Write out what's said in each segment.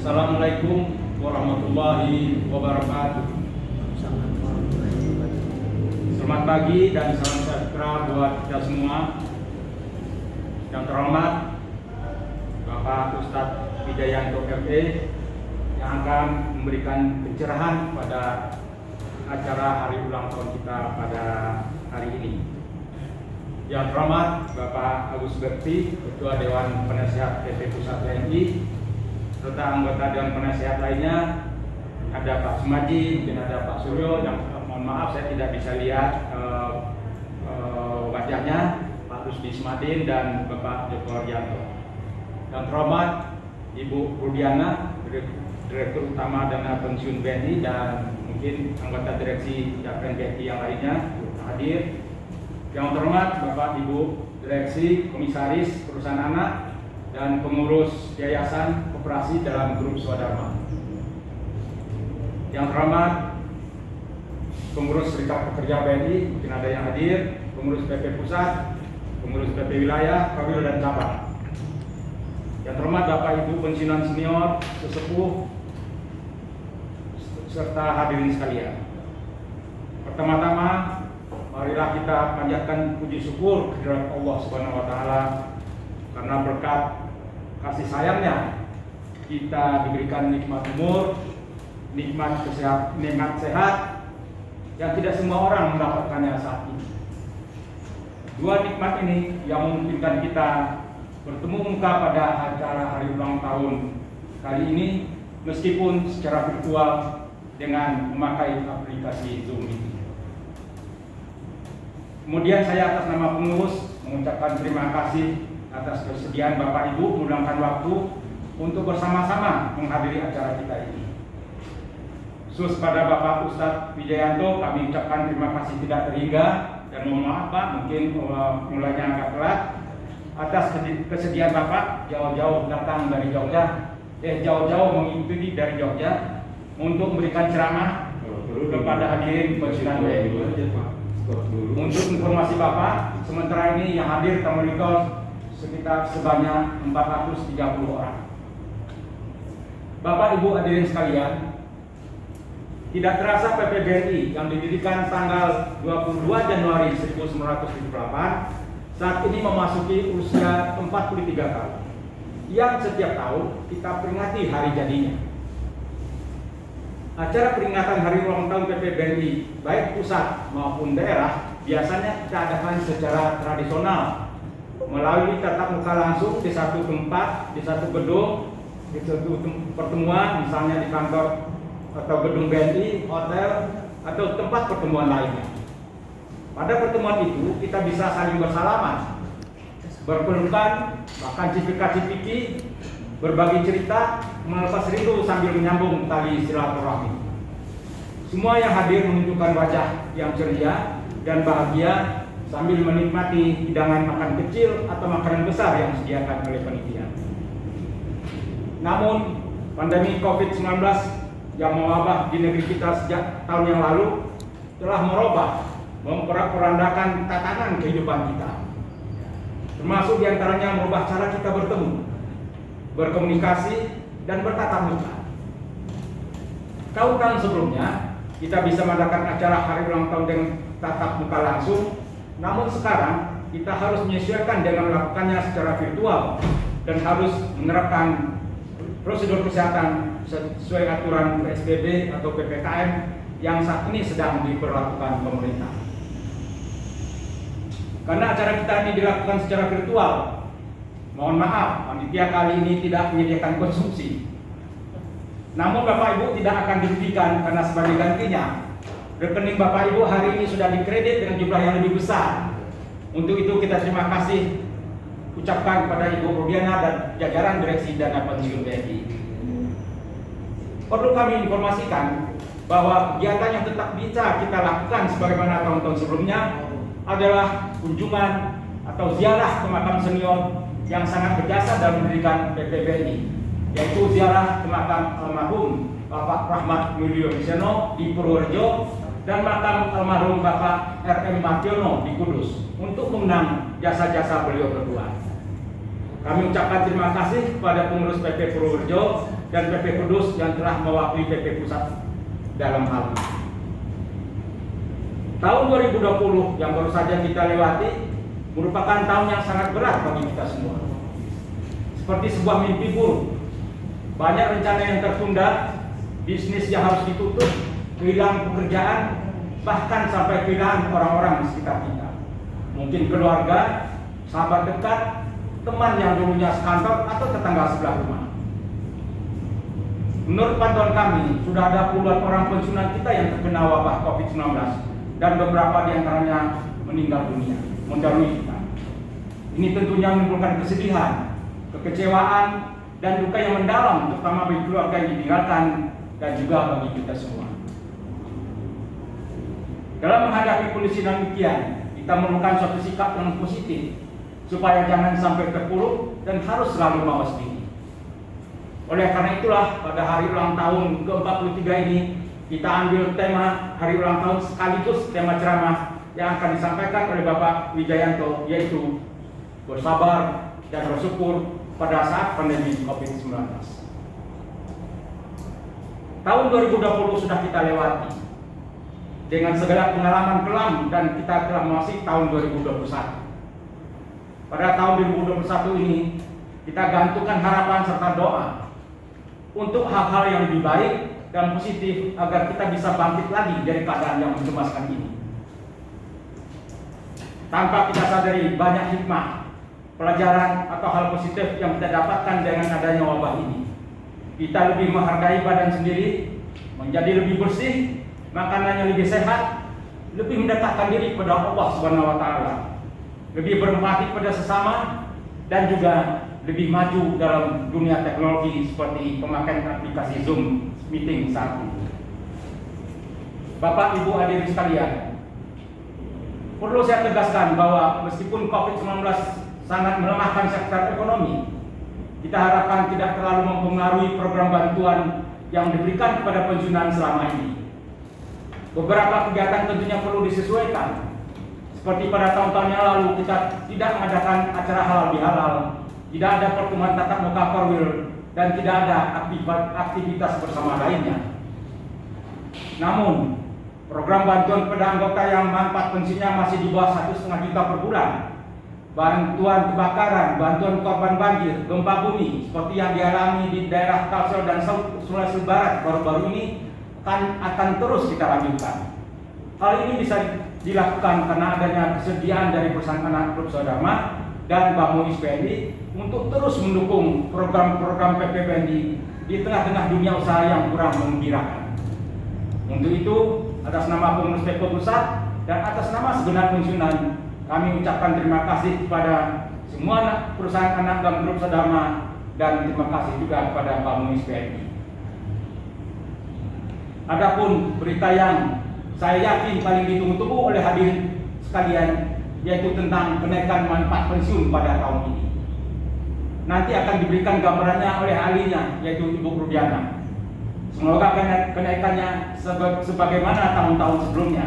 Assalamualaikum warahmatullahi wabarakatuh. Selamat pagi dan salam sejahtera buat kita semua. Yang terhormat Bapak Ustadz Wijayanto FE yang akan memberikan pencerahan pada acara hari ulang tahun kita pada hari ini. Yang terhormat Bapak Agus Bekti, Ketua Dewan Penasehat PP Pusat TNI, serta anggota Dewan Penasehat lainnya, ada Pak Sumaji, mungkin ada Pak Suryo, yang mohon maaf saya tidak bisa lihat wajahnya, Pak Rusdi Smadin dan Bapak Joko Rianto. Yang terhormat Ibu Rudiana, Direktur Utama Dana Pensiun BNI, dan mungkin anggota Direksi Jakpren BNI yang lainnya hadir. Yang terhormat Bapak Ibu Direksi, Komisaris, Perusahaan Anak, dan pengurus Yayasan Koperasi dalam Grup Swadharma. Yang terhormat pengurus Serikat Pekerja BNI, mungkin ada yang hadir, pengurus PP Pusat, pengurus PP Wilayah, Kawil dan Cabang. Yang terhormat Bapak Ibu pensiunan senior, sesepuh, serta hadirin sekalian. Pertama-tama, marilah kita panjatkan puji syukur kehadirat Allah Subhanahu wa taala karena berkat kasih sayangnya kita diberikan nikmat umur, nikmat sehat yang tidak semua orang mendapatkannya saat ini. Dua nikmat ini yang memungkinkan kita bertemu muka pada acara hari ulang tahun kali ini meskipun secara virtual dengan memakai aplikasi Zoom ini. Kemudian saya atas nama pengurus mengucapkan terima kasih atas kesediaan Bapak Ibu meluangkan waktu untuk bersama-sama menghadiri acara kita ini. Khusus pada Bapak Ustadz Wijayanto kami ucapkan terima kasih tidak terhingga dan mohon maaf Pak, mungkin mulainya agak telat, atas kesediaan Bapak jauh-jauh datang dari Jogja, jauh-jauh mengikuti dari Jogja untuk memberikan ceramah kepada hadirin pensiunan BNI. Untuk informasi Bapak, sementara ini yang hadir tamu monitor sekitar sebanyak 430 orang. Bapak Ibu hadirin sekalian, tidak terasa PPBNI yang didirikan tanggal 22 Januari 1978 saat ini memasuki usia 43 tahun, yang setiap tahun kita peringati hari jadinya. Acara peringatan hari ulang tahun PPBNI baik pusat maupun daerah biasanya kita adakan secara tradisional melalui tatap muka langsung di satu tempat, di satu gedung, di satu pertemuan, misalnya di kantor atau gedung BNI, hotel, atau tempat pertemuan lainnya. Pada pertemuan itu kita bisa saling bersalaman, berpelukan, bahkan cipika-cipiki, berbagi cerita, melepas rindu sambil menyambung tali silaturahmi. Semua yang hadir menunjukkan wajah yang ceria dan bahagia sambil menikmati hidangan makan kecil atau makanan besar yang disediakan oleh panitia. Namun, pandemi COVID-19 yang mewabah di negeri kita sejak tahun yang lalu telah merubah, memporak-porandakan tatanan kehidupan kita. Termasuk diantaranya merubah cara kita bertemu, berkomunikasi, dan bertatap muka. Tahun-tahun sebelumnya, kita bisa mengadakan acara hari ulang tahun dengan tatap muka langsung, namun sekarang kita harus menyesuaikan dengan melakukannya secara virtual dan harus menerapkan prosedur kesehatan sesuai aturan PSBB atau PPKM yang saat ini sedang diberlakukan pemerintah. Karena acara kita ini dilakukan secara virtual, mohon maaf, panitia kali ini tidak menyediakan konsumsi. Namun Bapak Ibu tidak akan dirugikan karena sebagai gantinya rekening Bapak Ibu hari ini sudah dikredit dengan jumlah yang lebih besar. Untuk itu kita terima kasih ucapkan kepada Ibu Rudiana dan jajaran Direksi Dana Pensiun BNI. Perlu kami informasikan bahwa kegiatan yang tetap bisa kita lakukan sebagaimana tahun-tahun sebelumnya adalah kunjungan atau ziarah ke makam senior yang sangat berjasa dalam mendirikan PPBNI, yaitu ziarah ke makam almarhum Bapak Rahmat Mulyo Wiseno di Purworejo dan makam almarhum Bapak R.M. Martiono di Kudus untuk mengenang jasa-jasa beliau berdua. Kami ucapkan terima kasih kepada pengurus PP Purworejo dan PP Kudus yang telah mewakili PP Pusat dalam hal ini. Tahun 2020 yang baru saja kita lewati merupakan tahun yang sangat berat bagi kita semua. Seperti sebuah mimpi buruk. Banyak rencana yang tertunda, bisnis yang harus ditutup, kehilangan pekerjaan, bahkan sampai kehilangan orang-orang di sekitar kita. Mungkin keluarga, sahabat dekat, teman yang dulunya sekantor atau tetangga sebelah rumah. Menurut pantauan kami, sudah ada puluhan orang pensiunan kita yang terkena wabah COVID-19 dan beberapa di antaranya meninggal dunia, mendahului kita. Ini tentunya menimbulkan kesedihan, kekecewaan, dan duka yang mendalam, terutama bagi keluarga yang ditinggalkan dan juga bagi kita semua. Dalam menghadapi kondisi demikian, kita memerlukan suatu sikap yang positif supaya jangan sampai terpuruk dan harus selalu mawas diri. Oleh karena itulah pada hari ulang tahun ke-43 ini kita ambil tema hari ulang tahun sekaligus tema ceramah yang akan disampaikan oleh Bapak Wijayanto, yaitu bersabar dan bersyukur pada saat pandemi COVID-19. Tahun 2020 sudah kita lewati dengan segala pengalaman kelam dan kita telah memasuki tahun 2021. Pada tahun 2021 ini kita gantungkan harapan serta doa untuk hal-hal yang lebih baik dan positif agar kita bisa bangkit lagi dari keadaan yang mencemaskan ini. Tanpa kita sadari banyak hikmah, pelajaran atau hal positif yang kita dapatkan dengan adanya wabah ini. Kita lebih menghargai badan sendiri, menjadi lebih bersih, makanannya lebih sehat, lebih mendekatkan diri kepada Allah Subhanahu wa taala, lebih berempati pada sesama, dan juga lebih maju dalam dunia teknologi seperti pemakaian aplikasi Zoom meeting saat ini. Bapak Ibu hadirin sekalian, perlu saya tegaskan bahwa meskipun COVID-19 sangat melemahkan sektor ekonomi, kita harapkan tidak terlalu mempengaruhi program bantuan yang diberikan kepada pensiunan selama ini. Beberapa kegiatan tentunya perlu disesuaikan. Seperti pada tahun-tahun yang lalu kita tidak mengadakan acara halal bihalal, tidak ada pertemuan tatap muka korwil, dan tidak ada aktivitas bersama lainnya. Namun, program bantuan kepada anggota yang manfaat pensiunnya masih di bawah 1,5 juta per bulan, bantuan kebakaran, bantuan korban banjir, gempa bumi seperti yang dialami di daerah Kalsel dan Sulawesi Barat baru-baru ini akan terus kita lanjutkan. Hal ini bisa dilakukan karena adanya kesediaan dari perusahaan anak klub Sodama dan Bank Munis BNI untuk terus mendukung program-program PPBNI di tengah-tengah dunia usaha yang kurang menggembirakan. Untuk itu, atas nama pengurus PP Pusat dan atas nama segenap pensiunan, kami ucapkan terima kasih kepada semua perusahaan anak dan grup Sodama, dan terima kasih juga kepada Bank Munis BNI. Adapun berita yang saya yakin paling ditunggu-tunggu oleh hadirin sekalian, yaitu tentang kenaikan manfaat pensiun pada tahun ini. Nanti akan diberikan gambarannya oleh ahlinya, yaitu Ibu Rudiana. Semoga kenaikannya sebagaimana tahun-tahun sebelumnya.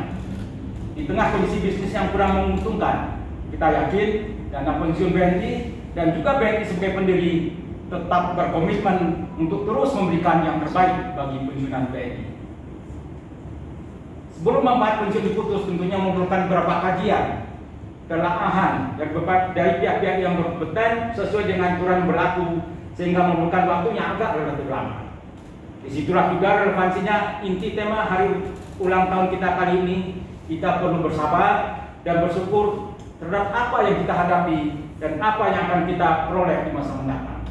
Di tengah kondisi bisnis yang kurang menguntungkan, kita yakin dana pensiun BNI dan juga BNI sebagai pendiri tetap berkomitmen untuk terus memberikan yang terbaik bagi pensiunan BNI. Sebelum manfaat pensiun diputus, tentunya memerlukan beberapa kajian, telaahan dari pihak-pihak yang berkompeten sesuai dengan aturan berlaku, sehingga memerlukan waktu yang agak relatif lama. Disitulah juga relevansinya inti tema hari ulang tahun kita kali ini. Kita perlu bersabar dan bersyukur terhadap apa yang kita hadapi dan apa yang akan kita peroleh di masa mendatang.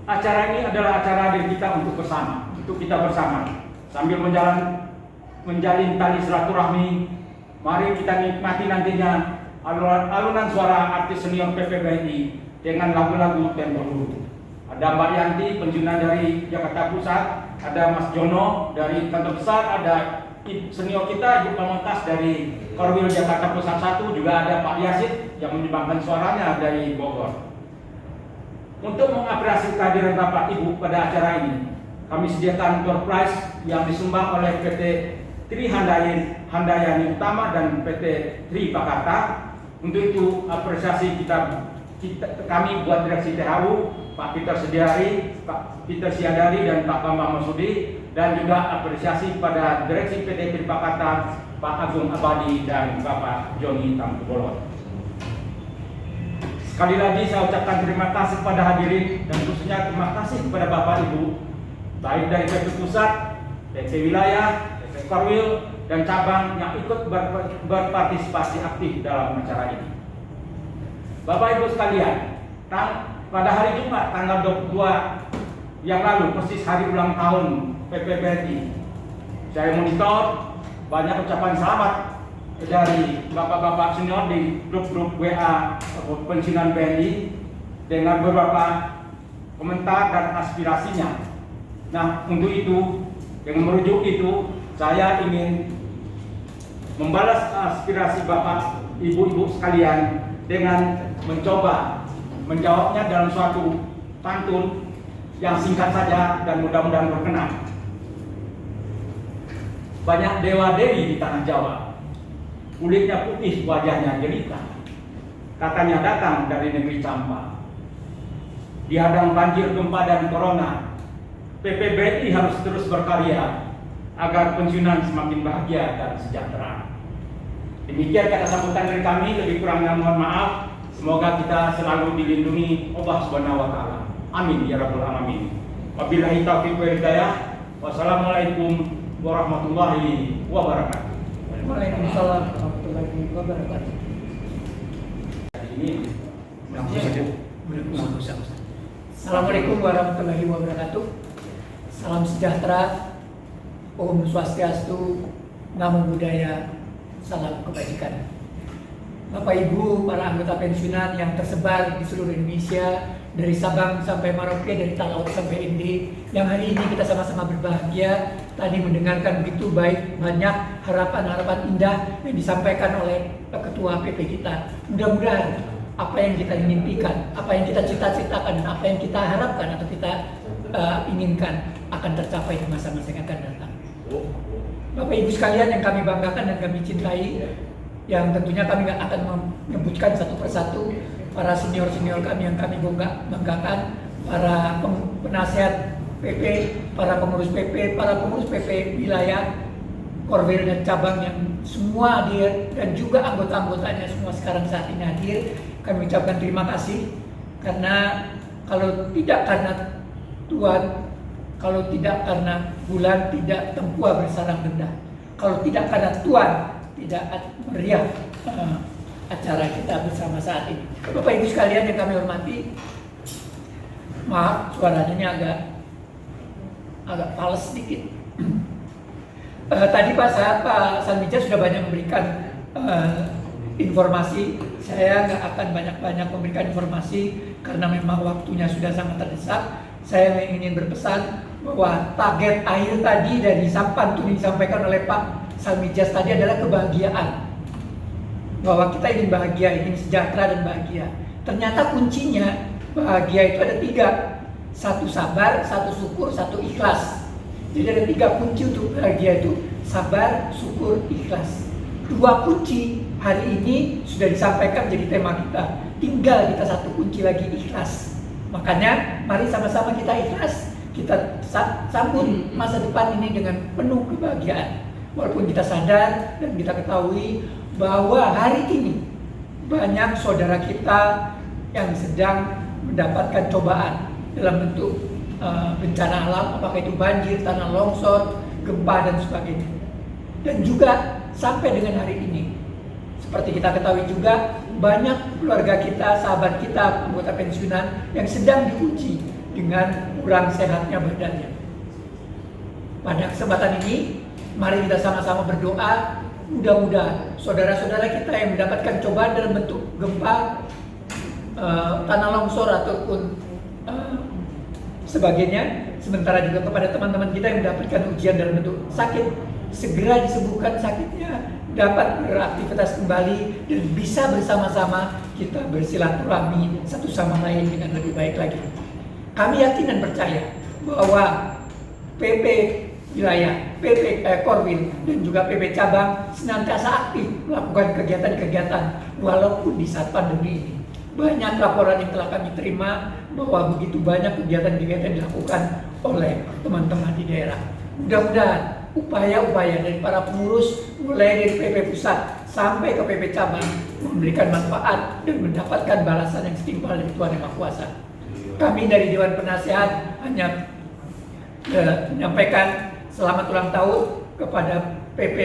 Acara ini adalah acara dari kita untuk bersama, untuk kita bersama. Sambil menjalin tali silaturahmi, mari kita nikmati nantinya alunan suara artis senior PPBNI dengan lagu-lagu tempo dulu. Ada Mbak Yanti, pensiunan dari Jakarta Pusat, ada Mas Jono dari kantor besar, ada senior kita Ibu Pamungkas dari Korwil Jakarta Pusat 1, juga ada Pak Yasid yang menyumbangkan suaranya dari Bogor. Untuk mengapresiasi kehadiran Bapak Ibu pada acara ini, kami sediakan door prize yang disumbang oleh PT Tri Handayani Utama dan PT Tri Pakarta. Untuk itu apresiasi kita kami buat direksi THU, Pak Peter Sediari, Pak Peter Siadari, dan Pak Bambang Masudi, dan juga apresiasi pada direksi PT Peripakatan, Pak Agung Abadi dan Bapak Joni Tampubolon. Sekali lagi saya ucapkan terima kasih kepada hadirin dan khususnya terima kasih kepada Bapak Ibu, baik dari PP Pusat, PP Wilayah, PP Korwil, dan cabang yang ikut berpartisipasi aktif dalam acara ini. Bapak Ibu sekalian, pada hari Jumat tanggal 22 yang lalu, persis hari ulang tahun PPBNI, saya monitor banyak ucapan selamat dari bapak-bapak senior di grup-grup WA pensiunan BNI dengan beberapa komentar dan aspirasinya. Nah, untuk itu, dengan merujuk itu, saya ingin membalas aspirasi bapak ibu-ibu sekalian dengan mencoba menjawabnya dalam suatu pantun yang singkat saja dan mudah-mudahan berkenan. Banyak dewa-dewi di tanah Jawa, kulitnya putih, wajahnya jelita. Katanya datang dari negeri Campa. Dihadang banjir, gempa, dan corona, PPBNI harus terus berkarya agar pensiunan semakin bahagia dan sejahtera. Demikian kata sambutan dari kami, lebih kurangnya mohon maaf. Semoga kita selalu dilindungi Allah Subhanahu wa taala. Amin ya rabbal alamin. Wabillahi taufiq wal hidayah. Wassalamualaikum warahmatullahi wabarakatuh. Waalaikumsalam warahmatullahi wabarakatuh. Assalamualaikum warahmatullahi wabarakatuh. Salam sejahtera, Om Swastiastu, Namo Buddhaya, salam kebajikan. Bapak Ibu, para anggota pensiunan yang tersebar di seluruh Indonesia, dari Sabang sampai Merauke, dari Talaut sampai Ende, yang hari ini kita sama-sama berbahagia tadi mendengarkan begitu banyak harapan-harapan indah yang disampaikan oleh Ketua PP kita. Mudah-mudahan apa yang kita mimpikan, apa yang kita cita-citakan, dan apa yang kita harapkan atau kita inginkan akan tercapai di masa-masa yang akan datang. Bapak Ibu sekalian yang kami banggakan dan kami cintai, yang tentunya kami akan menyebutkan satu persatu para senior-senior kami yang kami banggakan, para penasihat PP, para pengurus PP wilayah, Korwil dan cabang yang semua hadir, dan juga anggota-anggotanya semua sekarang saat ini hadir. Kami ucapkan terima kasih, karena kalau tidak karena Tuhan, kalau tidak karena bulan, tidak tempuh bersarang rendah. Kalau tidak karena Tuhan, tidak meriah acara kita bersama saat ini. Bapak Ibu sekalian yang kami hormati, maaf suaranya agak fals sedikit. Tadi Pak Salmija sudah banyak memberikan informasi. Saya nggak akan banyak-banyak memberikan informasi karena memang waktunya sudah sangat terdesak. Saya ingin berpesan bahwa target akhir tadi dari pantun yang disampaikan oleh Pak Salmijas tadi adalah kebahagiaan. Bahwa kita ingin bahagia, ingin sejahtera dan bahagia. Ternyata kuncinya bahagia itu ada 3. 1 sabar, 1 syukur, 1 ikhlas. Jadi ada 3 kunci untuk bahagia itu: sabar, syukur, ikhlas. 2 kunci hari ini sudah disampaikan jadi tema kita. Tinggal kita 1 kunci lagi, ikhlas. Makanya mari sama-sama kita ikhlas. Kita sambut masa depan ini dengan penuh kebahagiaan. Walaupun kita sadar dan kita ketahui bahwa hari ini banyak saudara kita yang sedang mendapatkan cobaan dalam bentuk bencana alam, apakah itu banjir, tanah longsor, gempa, dan sebagainya. Dan juga sampai dengan hari ini, seperti kita ketahui juga, banyak keluarga kita, sahabat kita, anggota pensiunan yang sedang diuji dengan kurang sehatnya badannya. Pada kesempatan ini, mari kita sama-sama berdoa, mudah-mudahan saudara-saudara kita yang mendapatkan cobaan dalam bentuk gempa, tanah longsor, ataupun sebagainya, sementara juga kepada teman-teman kita yang mendapatkan ujian dalam bentuk sakit, segera disembuhkan sakitnya, dapat beraktivitas kembali, dan bisa bersama-sama kita bersilaturahmi satu sama lain dengan lebih baik lagi. Kami yakin dan percaya bahwa PP wilayah, PP Korwil, dan juga PP cabang senantiasa aktif melakukan kegiatan-kegiatan walaupun di saat pandemi ini. banyak laporan yang telah kami terima bahwa begitu banyak kegiatan-kegiatan dilakukan oleh teman-teman di daerah. Mudah-mudahan upaya-upaya dari para pengurus mulai dari PP pusat sampai ke PP cabang memberikan manfaat dan mendapatkan balasan yang setimpal dari Tuhan Yang Maha Kuasa. Kami dari Dewan Penasehat hanya menyampaikan selamat ulang tahun kepada PP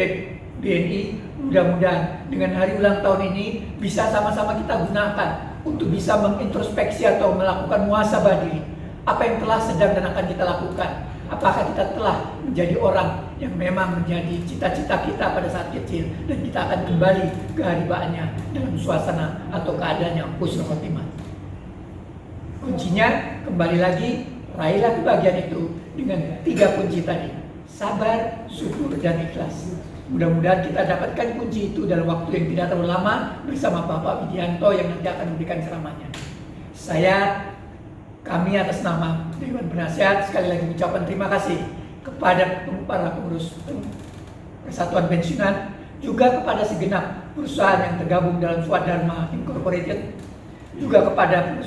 BNI. Mudah-mudahan dengan hari ulang tahun ini bisa sama-sama kita gunakan untuk bisa mengintrospeksi atau melakukan muhasabah diri. Apa yang telah, sedang, dan akan kita lakukan. Apakah kita telah menjadi orang yang memang menjadi cita-cita kita pada saat kecil, dan kita akan kembali ke haribaannya dalam suasana atau keadaan yang husnul khotimah. Kuncinya kembali lagi, raihlah kebahagiaan itu dengan 3 kunci tadi: sabar, syukur, dan ikhlas. Mudah-mudahan kita dapatkan kunci itu dalam waktu yang tidak terlalu lama bersama Bapak Widianto yang nanti akan memberikan ceramahnya. Kami atas nama Dewan Penasehat sekali lagi mengucapkan terima kasih kepada para pengurus Persatuan Pensiunan, juga kepada segenap perusahaan yang tergabung dalam Swadharma Incorporated, juga kepada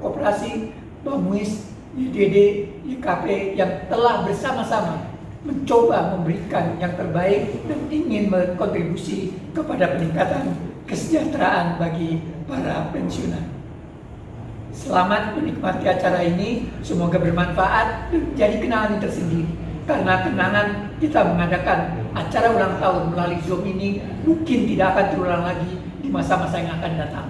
korporasi, Bamuis, YDD, YKP yang telah bersama-sama mencoba memberikan yang terbaik dan ingin berkontribusi kepada peningkatan kesejahteraan bagi para pensiunan. Selamat menikmati acara ini, semoga bermanfaat dan menjadi kenangan yang tersendiri. Karena kenangan kita mengadakan acara ulang tahun melalui Zoom ini mungkin tidak akan terulang lagi di masa-masa yang akan datang.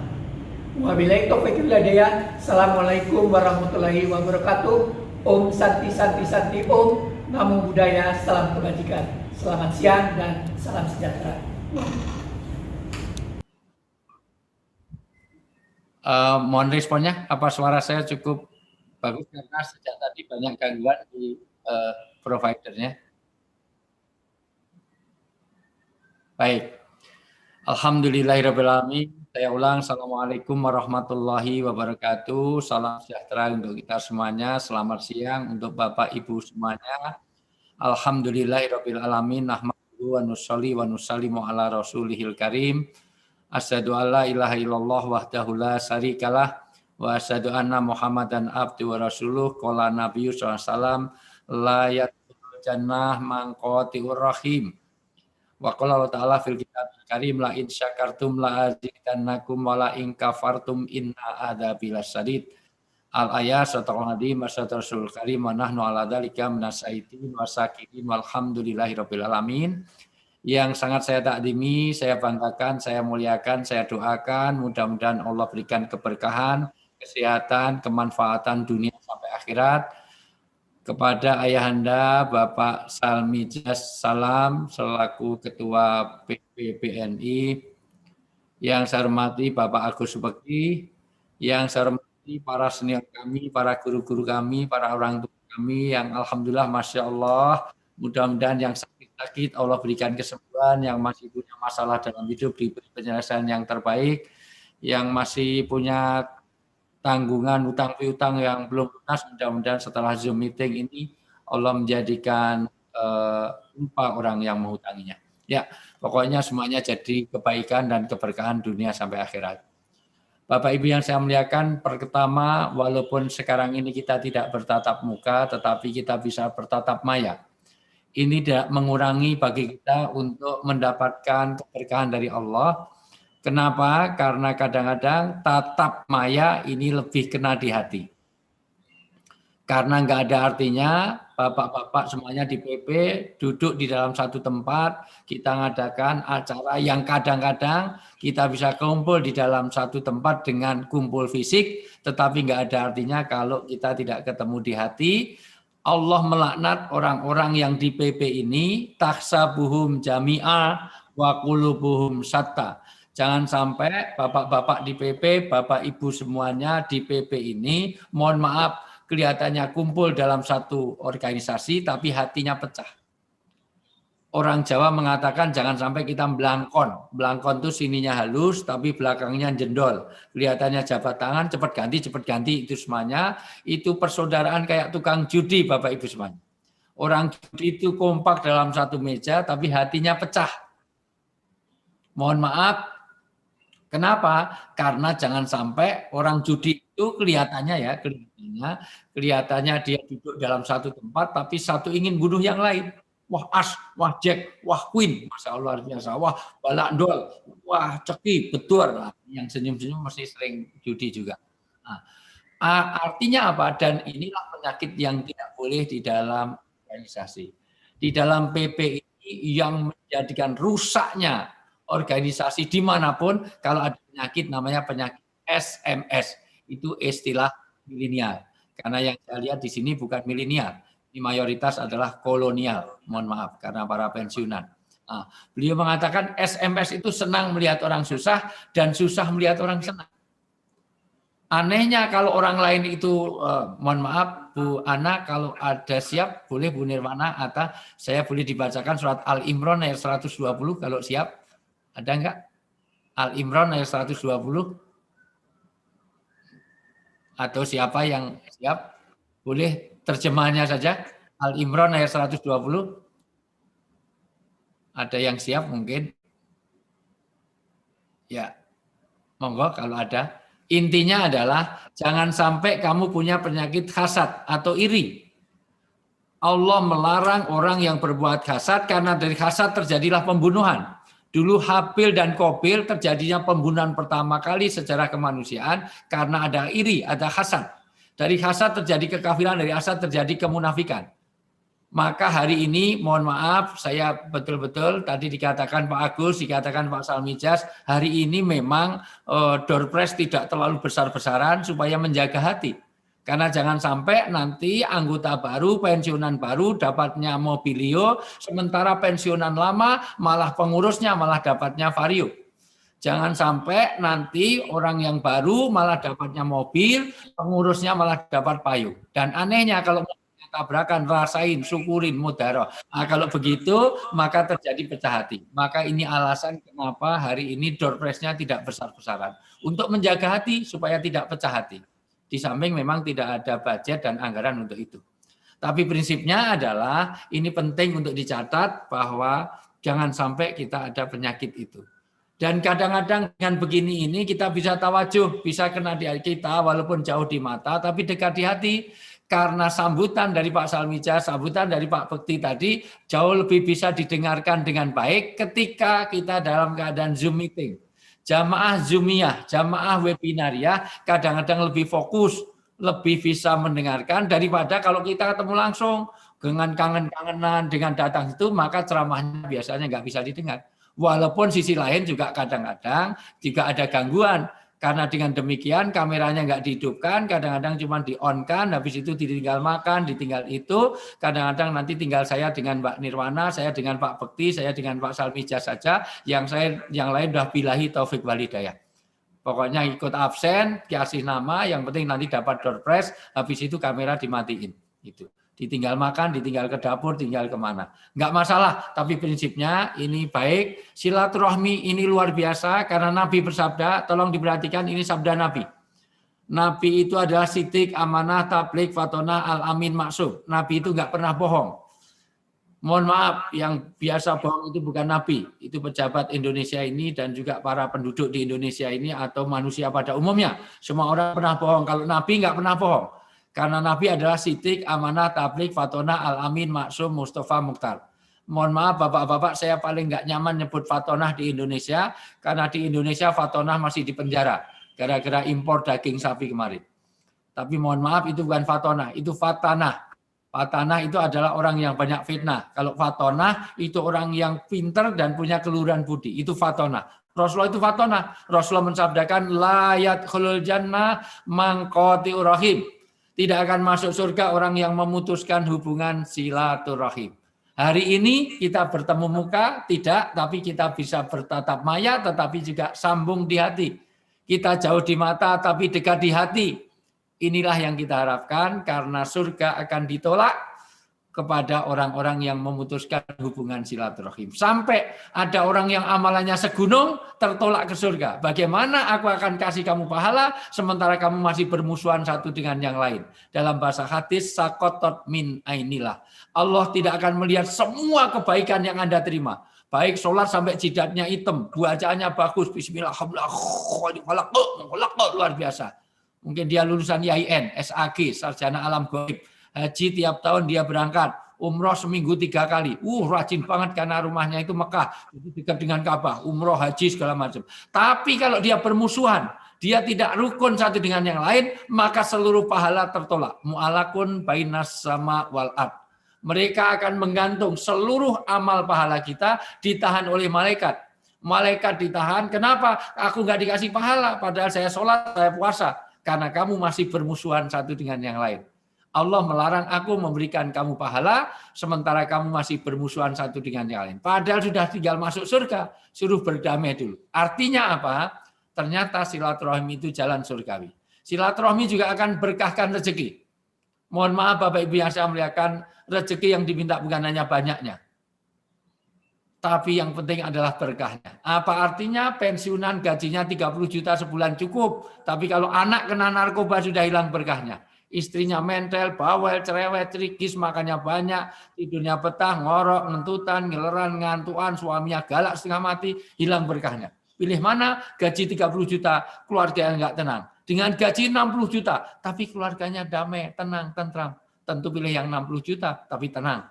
Wabillahi taufiq wal hidayah. Assalamualaikum warahmatullahi wabarakatuh. Om Santi Santi Santi Om. Namo Buddhaya, salam kebajikan. Selamat siang dan salam sejahtera. Mohon responnya, apa suara saya cukup bagus? Karena sejak tadi banyak gangguan di providernya. Baik. Alhamdulillahirrahmanirrahim. Saya ulang, Assalamualaikum warahmatullahi wabarakatuh. Salam sejahtera untuk kita semuanya. Selamat siang untuk Bapak Ibu semuanya. Alhamdulillahirrahmanirrahim. Nahmaduhu wa nusalli wa nusallimu ala rasulihil karim. Asyhadu an la ilaha illallah wahdahu la syarikalah wa asyhadu anna Muhammadan abduhu wa rasuluh. Qala Nabiyyu sallallahu alaihi wasallam la yadkhulul jannah man qati'ur rahim. Wa qala Allah ta'ala fil kitabil karim la in syakartum la azidannakum wa la in kafartum inna adzabi lasyadid. Al-ayat sataqal nadim rasul karim wa nahnu ala dzalika minasyaitin wasakirin walhamdulillahirabbil alamin. Yang sangat saya takdimi, saya banggakan, saya muliakan, saya doakan mudah-mudahan Allah berikan keberkahan, kesehatan, kemanfaatan dunia sampai akhirat kepada ayahanda Bapak Salmijas Salam selaku Ketua PPBNI, yang saya hormati Bapak Agus Subekti, yang saya hormati para senior kami, para guru-guru kami, para orang tua kami yang alhamdulillah Masya Allah, mudah-mudahan yang sakit Allah berikan kesembuhan, yang masih punya masalah dalam hidup diberi penyelesaian yang terbaik, yang masih punya tanggungan utang piutang yang belum lunas, mudah-mudahan setelah Zoom meeting ini Allah menjadikan lupa orang yang menghutanginya. Ya, pokoknya semuanya jadi kebaikan dan keberkahan dunia sampai akhirat. Bapak Ibu yang saya muliakan, pertama, walaupun sekarang ini kita tidak bertatap muka, tetapi kita bisa bertatap maya. Ini tidak mengurangi bagi kita untuk mendapatkan keberkahan dari Allah. Kenapa? Karena kadang-kadang tatap maya ini lebih kena di hati. Karena nggak ada artinya, bapak-bapak semuanya di PP duduk di dalam satu tempat, kita ngadakan acara yang kadang-kadang kita bisa kumpul di dalam satu tempat dengan kumpul fisik, tetapi nggak ada artinya kalau kita tidak ketemu di hati. Allah melaknat orang-orang yang di PP ini, tahsabuhum jami'a wa qulubuhum syatta. Jangan sampai bapak-bapak di PP, bapak ibu semuanya di PP ini, mohon maaf, kelihatannya kumpul dalam satu organisasi, tapi hatinya pecah. Orang Jawa mengatakan jangan sampai kita belangkon. Belangkon itu sininya halus, tapi belakangnya jendol. Kelihatannya jabat tangan, cepat ganti, itu semuanya. Itu persaudaraan kayak tukang judi, Bapak Ibu semuanya. Orang judi itu kompak dalam satu meja, tapi hatinya pecah. Mohon maaf, Kenapa? Karena jangan sampai orang judi itu kelihatannya dia duduk dalam satu tempat, tapi satu ingin bunuh yang lain. Wah as, wah jack, wah queen, masya Allah luar biasa. Wah balak dol, wah ceki, betul. Nah, yang senyum-senyum mesti sering judi juga. Nah, artinya apa? Dan inilah penyakit yang tidak boleh di dalam organisasi. Di dalam PP ini yang menjadikan rusaknya organisasi dimanapun, kalau ada penyakit namanya penyakit SMS, itu istilah milenial. Karena yang saya lihat di sini bukan milenial, ini mayoritas adalah kolonial. Mohon maaf karena para pensiunan. Nah, beliau mengatakan SMS itu senang melihat orang susah dan susah melihat orang senang. Anehnya kalau orang lain itu, mohon maaf Bu Ana, kalau ada siap boleh Bu Nirwana atau saya boleh dibacakan surat Al-Imran ayat 120 kalau siap. Ada enggak? Al-Imran ayat 120? Atau siapa yang siap? Boleh terjemahnya saja. Al-Imran ayat 120. Ada yang siap mungkin? Ya. Monggo kalau ada. Intinya adalah jangan sampai kamu punya penyakit hasad atau iri. Allah melarang orang yang berbuat hasad karena dari hasad terjadilah pembunuhan. Dulu Habil dan Qabil terjadinya pembunuhan pertama kali secara kemanusiaan karena ada iri, ada hasad. Dari hasad terjadi kekafiran, dari hasad terjadi kemunafikan. Maka hari ini mohon maaf saya betul-betul tadi dikatakan Pak Agus, dikatakan Pak Salmijas, hari ini memang door prize tidak terlalu besar-besaran supaya menjaga hati. Karena jangan sampai nanti anggota baru, pensiunan baru dapatnya mobilio, sementara pensiunan lama malah pengurusnya malah dapatnya vario. Jangan sampai nanti orang yang baru malah dapatnya mobil, pengurusnya malah dapat payung. Dan anehnya kalau tabrakan, rasain, syukurin, mudaroh. Nah, kalau begitu maka terjadi pecah hati. Maka ini alasan kenapa hari ini door prize-nya tidak besar-besaran. Untuk menjaga hati supaya tidak pecah hati. Di samping memang tidak ada budget dan anggaran untuk itu. Tapi prinsipnya adalah ini penting untuk dicatat bahwa jangan sampai kita ada penyakit itu. Dan kadang-kadang dengan begini ini kita bisa tawajuh, bisa kena di kita walaupun jauh di mata tapi dekat di hati. Karena sambutan dari Pak Salmijas, sambutan dari Pak Bekti tadi jauh lebih bisa didengarkan dengan baik ketika kita dalam keadaan Zoom meeting. Jamaah Zoomiyah, jamaah webinariah kadang-kadang lebih fokus, lebih bisa mendengarkan daripada kalau kita ketemu langsung dengan kangen-kangenan, dengan datang itu maka ceramahnya biasanya nggak bisa didengar. Walaupun sisi lain juga kadang-kadang juga ada gangguan. Karena dengan demikian kameranya nggak dihidupkan, kadang-kadang cuma di-on-kan, habis itu ditinggal makan, ditinggal itu, kadang-kadang nanti tinggal saya dengan Mbak Nirwana, saya dengan Pak Bekti, saya dengan Pak Salmijas saja, yang lain udah billahi taufik walhidayah. Pokoknya ikut absen, kasih nama, yang penting nanti dapat door prize, habis itu kamera dimatiin. Itu. Ditinggal makan, ditinggal ke dapur, tinggal kemana. Nggak masalah, tapi prinsipnya ini baik. Silaturahmi ini luar biasa, karena Nabi bersabda, tolong diperhatikan ini sabda Nabi. Nabi itu adalah sidik, amanah, tablik, fatonah, al-amin, maksum. Nabi itu nggak pernah bohong. Mohon maaf, yang biasa bohong itu bukan Nabi. Itu pejabat Indonesia ini dan juga para penduduk di Indonesia ini atau manusia pada umumnya. Semua orang pernah bohong. Kalau Nabi nggak pernah bohong. Karena Nabi adalah sidik, amanah, tablik, fatonah, al-amin, maksum, Mustafa, Mukhtar. Mohon maaf Bapak-Bapak, saya paling nggak nyaman nyebut fatonah di Indonesia, karena di Indonesia fatonah masih di penjara, gara-gara impor daging sapi kemarin. Tapi mohon maaf itu bukan fatonah, itu fatanah. Fatanah itu adalah orang yang banyak fitnah. Kalau fatonah itu orang yang pintar dan punya keluhuran budi, itu fatonah. Rasulullah itu fatonah. Rasulullah mensabdakan, la yadkhulul jannah man qati'ur rahim. Tidak akan masuk surga orang yang memutuskan hubungan silaturahim. Hari ini kita bertemu muka, tidak, tapi kita bisa bertatap maya, tetapi juga sambung di hati. Kita jauh di mata, tapi dekat di hati. Inilah yang kita harapkan, karena surga akan ditolak kepada orang-orang yang memutuskan hubungan silaturahim. Sampai ada orang yang amalannya segunung tertolak ke surga. Bagaimana aku akan kasih kamu pahala sementara kamu masih bermusuhan satu dengan yang lain. Dalam bahasa hadis, sakotot min ainillah. Allah tidak akan melihat semua kebaikan yang Anda terima. Baik sholat sampai jidatnya hitam, bacaannya bagus, bismillah, luar biasa. Mungkin dia lulusan IAIN, SAG, Sarjana Alam Gaib. Haji tiap tahun dia berangkat, umroh seminggu 3 kali. Rajin banget karena rumahnya itu Mekah, jadi dekat dengan Ka'bah, umroh, haji segala macam. Tapi kalau dia bermusuhan, dia tidak rukun satu dengan yang lain, maka seluruh pahala tertolak. Mu'alakun bainas sama wal ard. Mereka akan menggantung seluruh amal pahala kita ditahan oleh malaikat. Malaikat ditahan, kenapa? Aku nggak dikasih pahala, padahal saya sholat, saya puasa. Karena kamu masih bermusuhan satu dengan yang lain. Allah melarang aku memberikan kamu pahala, sementara kamu masih bermusuhan satu dengan yang lain. Padahal sudah tinggal masuk surga, suruh berdamai dulu. Artinya apa? Ternyata silaturahmi itu jalan surgawi. Silaturahmi juga akan berkahkan rezeki. Mohon maaf Bapak Ibu yang saya muliakan, rezeki yang diminta bukan hanya banyaknya. Tapi yang penting adalah berkahnya. Apa artinya pensiunan gajinya 30 juta sebulan cukup. Tapi kalau anak kena narkoba sudah hilang berkahnya. Istrinya mentel, bawel, cerewet, cerikis, makannya banyak, tidurnya petah, ngorok, ngentutan, ngeleran, ngantuan, suaminya galak setengah mati, hilang berkahnya. Pilih mana? Gaji 30 juta, keluarga yang nggak tenang. Dengan gaji 60 juta, tapi keluarganya damai, tenang, tentram. Tentu pilih yang 60 juta, tapi tenang.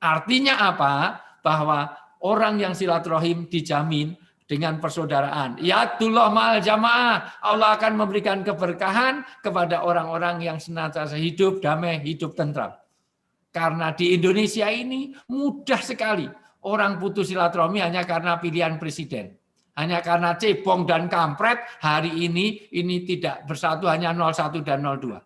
Artinya apa? Bahwa orang yang silaturahim dijamin dengan persaudaraan. Yadullah ma'al jamaah. Allah akan memberikan keberkahan kepada orang-orang yang senantiasa hidup damai, hidup tentram. Karena di Indonesia ini mudah sekali orang putus silaturahmi hanya karena pilihan presiden. Hanya karena cebong dan kampret hari ini tidak bersatu, hanya 01 dan 02.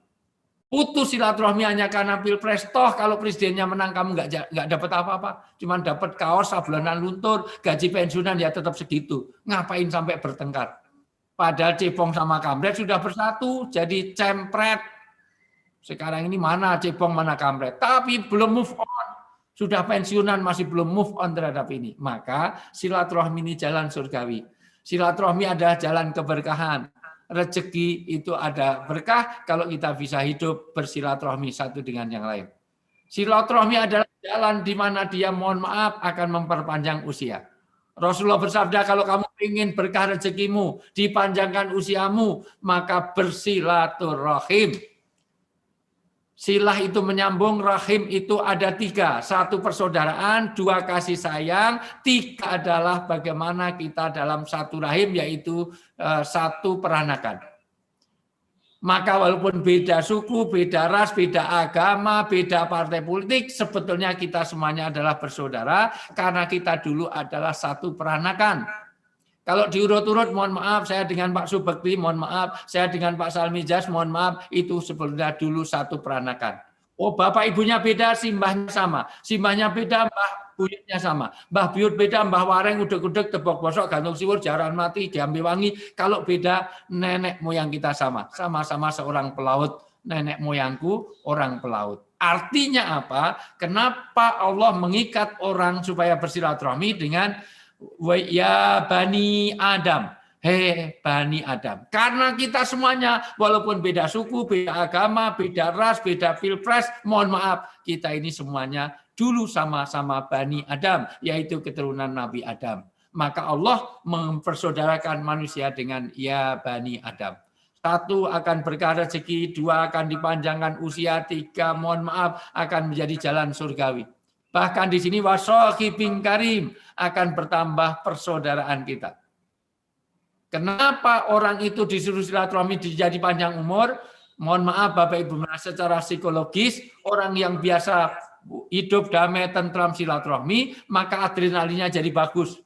Putus silaturahmi hanya karena pilpres, toh kalau presidennya menang kamu nggak dapat apa-apa, cuma dapat kaos sablonan luntur, gaji pensiunan ya tetap segitu. Ngapain sampai bertengkar? Padahal cebong sama kampret sudah bersatu, jadi cempret. Sekarang ini mana cebong mana kampret, tapi belum move on. Sudah pensiunan masih belum move on terhadap ini. Maka silaturahmi ini jalan surgawi. Silaturahmi adalah jalan keberkahan. Rezeki itu ada berkah kalau kita bisa hidup bersilaturahmi satu dengan yang lain. Silaturahmi adalah jalan di mana dia mohon maaf akan memperpanjang usia. Rasulullah bersabda, kalau kamu ingin berkah rezekimu, dipanjangkan usiamu, maka bersilaturahim. Silah itu menyambung, rahim itu ada 3. 1 persaudaraan, 2 kasih sayang, 3 adalah bagaimana kita dalam satu rahim, yaitu 1 peranakan. Maka walaupun beda suku, beda ras, beda agama, beda partai politik, sebetulnya kita semuanya adalah bersaudara, karena kita dulu adalah 1 peranakan. Kalau diurut-urut, mohon maaf, saya dengan Pak Subekti, mohon maaf, saya dengan Pak Salmijas, mohon maaf, itu sebetulnya dulu 1 peranakan. Oh, bapak ibunya beda, simbahnya sama. Simbahnya beda, mbah buyutnya sama. Mbah buyut beda, mbah wareng, udek-udek, tebok bosok, gantung siwur, jaran mati, diambil wangi. Kalau beda, nenek moyang kita sama. Sama-sama seorang pelaut, nenek moyangku orang pelaut. Artinya apa? Kenapa Allah mengikat orang supaya bersilaturahmi dengan ya Bani Adam, hei Bani Adam. Karena kita semuanya walaupun beda suku, beda agama, beda ras, beda pilpres, mohon maaf, kita ini semuanya dulu sama-sama Bani Adam, yaitu keturunan Nabi Adam. Maka Allah mempersaudarakan manusia dengan ya Bani Adam. 1 akan berkah rezeki, 2 akan dipanjangkan usia, 3 mohon maaf akan menjadi jalan surgawi. Bahkan di sini wasahibin karim akan bertambah persaudaraan kita. Kenapa orang itu disuruh silaturahmi jadi panjang umur? Mohon maaf Bapak Ibu, secara psikologis orang yang biasa hidup damai tentram silaturahmi, maka adrenalinnya jadi bagus.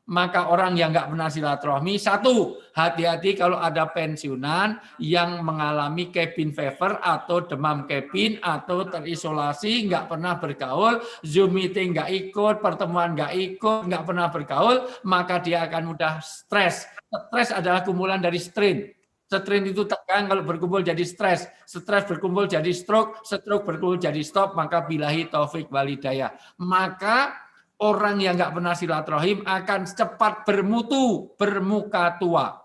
Maka orang yang nggak pernah silaturahmi, 1, hati-hati kalau ada pensiunan yang mengalami cabin fever atau demam cabin atau terisolasi, nggak pernah bergaul, Zoom meeting nggak ikut, pertemuan nggak ikut, nggak pernah bergaul, maka dia akan mudah stres. Stres adalah kumpulan dari strain. Strain itu tegang, kalau berkumpul jadi stres. Stres berkumpul jadi stroke, stroke berkumpul jadi stop, maka billahi taufik walhidayah. Maka orang yang nggak pernah silaturahim akan cepat bermuka tua.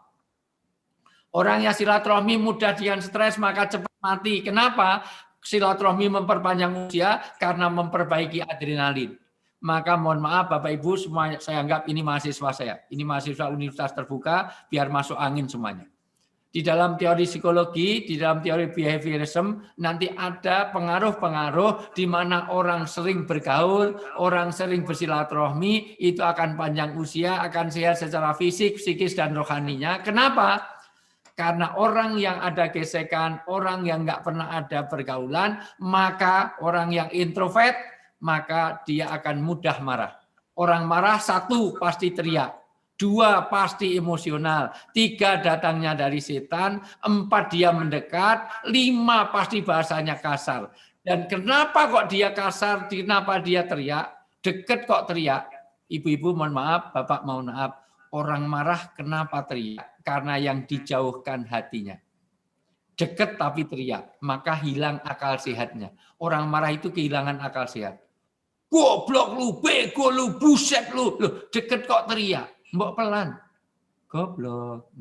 Orang yang silaturahmi mudah dengan stres maka cepat mati. Kenapa? Silaturahmi memperpanjang usia karena memperbaiki adrenalin. Maka mohon maaf Bapak Ibu semua, saya anggap ini mahasiswa saya. Ini mahasiswa universitas terbuka, biar masuk angin semuanya. Di dalam teori psikologi, di dalam teori behaviorism, nanti ada pengaruh-pengaruh di mana orang sering bergaul, orang sering bersilaturahmi, itu akan panjang usia, akan sehat secara fisik, psikis, dan rohaninya. Kenapa? Karena orang yang ada gesekan, orang yang nggak pernah ada pergaulan, maka orang yang introvert, maka dia akan mudah marah. Orang marah, 1 pasti teriak, 2 pasti emosional, 3 datangnya dari setan, 4 dia mendekat, 5 pasti bahasanya kasar. Dan kenapa kok dia kasar, kenapa dia teriak, deket kok teriak. Ibu-ibu mohon maaf, bapak mohon maaf, orang marah kenapa teriak? Karena yang dijauhkan hatinya. Deket tapi teriak, maka hilang akal sehatnya. Orang marah itu kehilangan akal sehat. Goblok lu, bego lu, buset lu. Loh, deket kok teriak. Mbok pelan. Goblok,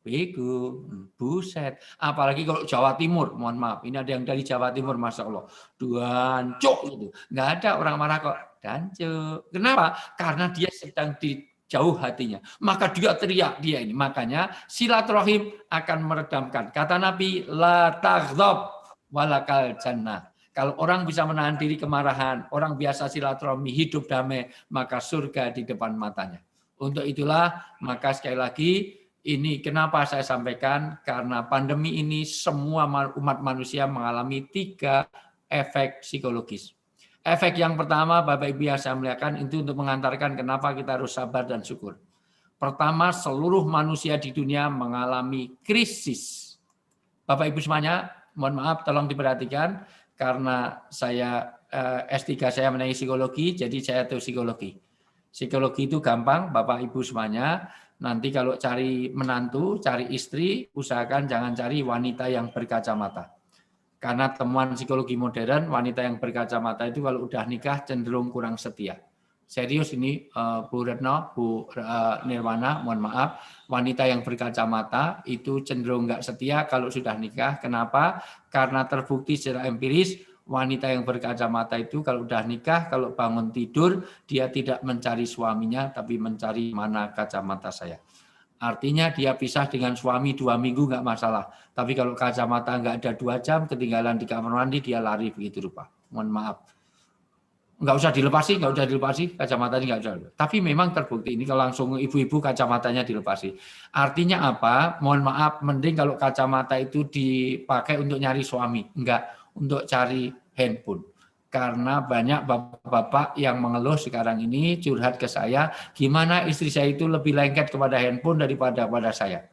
bego, buset. Apalagi kalau Jawa Timur, mohon maaf. Ini ada yang dari Jawa Timur, Masya Allah. Dancuk gitu. Nggak ada orang marah kok. Dancuk. Kenapa? Karena dia sedang dijauh hatinya. Maka dia teriak dia ini. Makanya silaturahim akan meredamkan. Kata Nabi, la taghdab walakal jannah. Kalau orang bisa menahan diri kemarahan, orang biasa silaturahmi, hidup damai, maka surga di depan matanya. Untuk itulah, maka sekali lagi, ini kenapa saya sampaikan, karena pandemi ini semua umat manusia mengalami 3 efek psikologis. Efek yang pertama, Bapak Ibu yang saya muliakan, itu untuk mengantarkan kenapa kita harus sabar dan syukur. Pertama, seluruh manusia di dunia mengalami krisis. Bapak Ibu semuanya, mohon maaf, tolong diperhatikan, karena saya S3 saya mengenai psikologi, jadi saya tahu psikologi. Psikologi itu gampang, Bapak Ibu semuanya. Nanti kalau cari menantu, cari istri, usahakan jangan cari wanita yang berkacamata. Karena temuan psikologi modern, wanita yang berkacamata itu kalau udah nikah cenderung kurang setia. Serius ini Bu Retno, Bu Nirwana, mohon maaf, wanita yang berkacamata itu cenderung nggak setia kalau sudah nikah. Kenapa? Karena terbukti secara empiris wanita yang berkacamata itu kalau udah nikah, kalau bangun tidur dia tidak mencari suaminya, tapi mencari mana kacamata saya. Artinya dia pisah dengan suami 2 minggu nggak masalah. Tapi kalau kacamata nggak ada 2 jam, ketinggalan di kamar mandi dia lari begitu rupa. Mohon maaf. Nggak usah dilepasi, kacamatanya nggak usah. Tapi memang terbukti ini kalau langsung ibu-ibu kacamatanya dilepasi. Artinya apa? Mohon maaf, mending kalau kacamata itu dipakai untuk nyari suami, enggak untuk cari handphone. Karena banyak bapak-bapak yang mengeluh sekarang ini curhat ke saya, gimana istri saya itu lebih lengket kepada handphone daripada pada saya.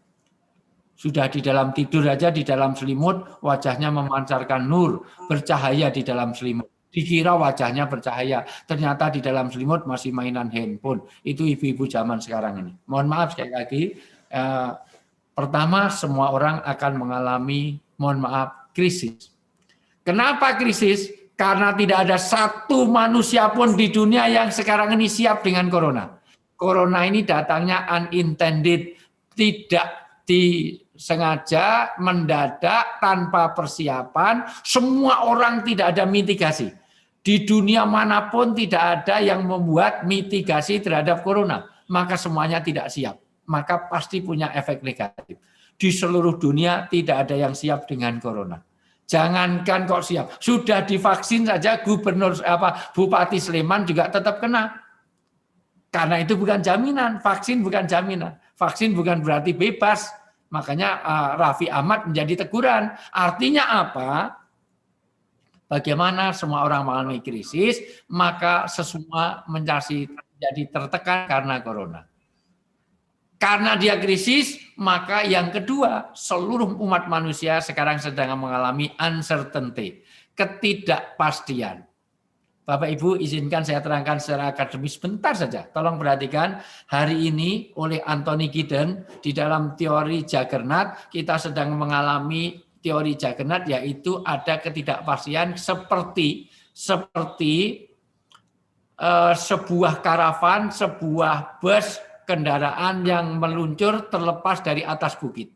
Sudah di dalam tidur aja, di dalam selimut, wajahnya memancarkan nur, bercahaya di dalam selimut. Dikira wajahnya bercahaya, ternyata di dalam selimut masih mainan handphone. Itu ibu-ibu zaman sekarang ini. Mohon maaf sekali lagi, pertama semua orang akan mengalami, mohon maaf, krisis. Kenapa krisis? Karena tidak ada satu manusia pun di dunia yang sekarang ini siap dengan corona. Corona ini datangnya unintended, tidak disengaja, mendadak, tanpa persiapan, semua orang tidak ada mitigasi. Di dunia manapun tidak ada yang membuat mitigasi terhadap corona, maka semuanya tidak siap. Maka pasti punya efek negatif. Di seluruh dunia tidak ada yang siap dengan corona. Jangankan kok siap, sudah divaksin saja Bupati Sleman juga tetap kena. Karena itu bukan jaminan, vaksin bukan jaminan. Vaksin bukan berarti bebas. Makanya Raffi Ahmad menjadi teguran. Artinya apa? Bagaimana semua orang mengalami krisis, maka semua menjadi tertekan karena corona. Karena dia krisis, maka yang kedua, seluruh umat manusia sekarang sedang mengalami uncertainty, ketidakpastian. Bapak Ibu, izinkan saya terangkan secara akademis sebentar saja. Tolong perhatikan, hari ini oleh Anthony Giddens di dalam teori Juggernaut, kita sedang mengalami teori Juggernaut, yaitu ada ketidakpastian seperti sebuah karavan, sebuah bus, kendaraan yang meluncur terlepas dari atas bukit.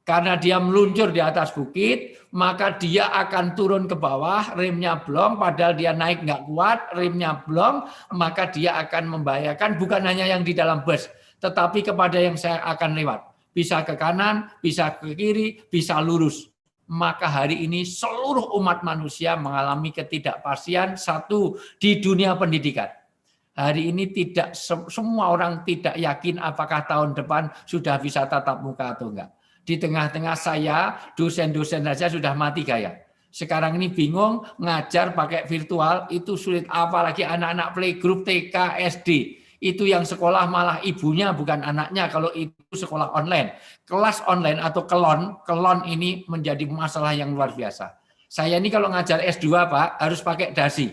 Karena dia meluncur di atas bukit, maka dia akan turun ke bawah, remnya blong, padahal dia naik nggak kuat, remnya blong, maka dia akan membahayakan bukan hanya yang di dalam bus, tetapi kepada yang saya akan lewat. Bisa ke kanan, bisa ke kiri, bisa lurus. Maka hari ini seluruh umat manusia mengalami ketidakpastian satu di dunia pendidikan. Hari ini tidak semua orang tidak yakin apakah tahun depan sudah bisa tatap muka atau enggak. Di tengah-tengah saya, dosen-dosen saja sudah mati gaya. Sekarang ini bingung, ngajar pakai virtual, itu sulit. Apalagi anak-anak playgroup TK, SD. Itu yang sekolah malah ibunya bukan anaknya, kalau itu sekolah online. Kelas online atau kelon ini menjadi masalah yang luar biasa. Saya ini kalau ngajar S2 Pak, harus pakai dasi.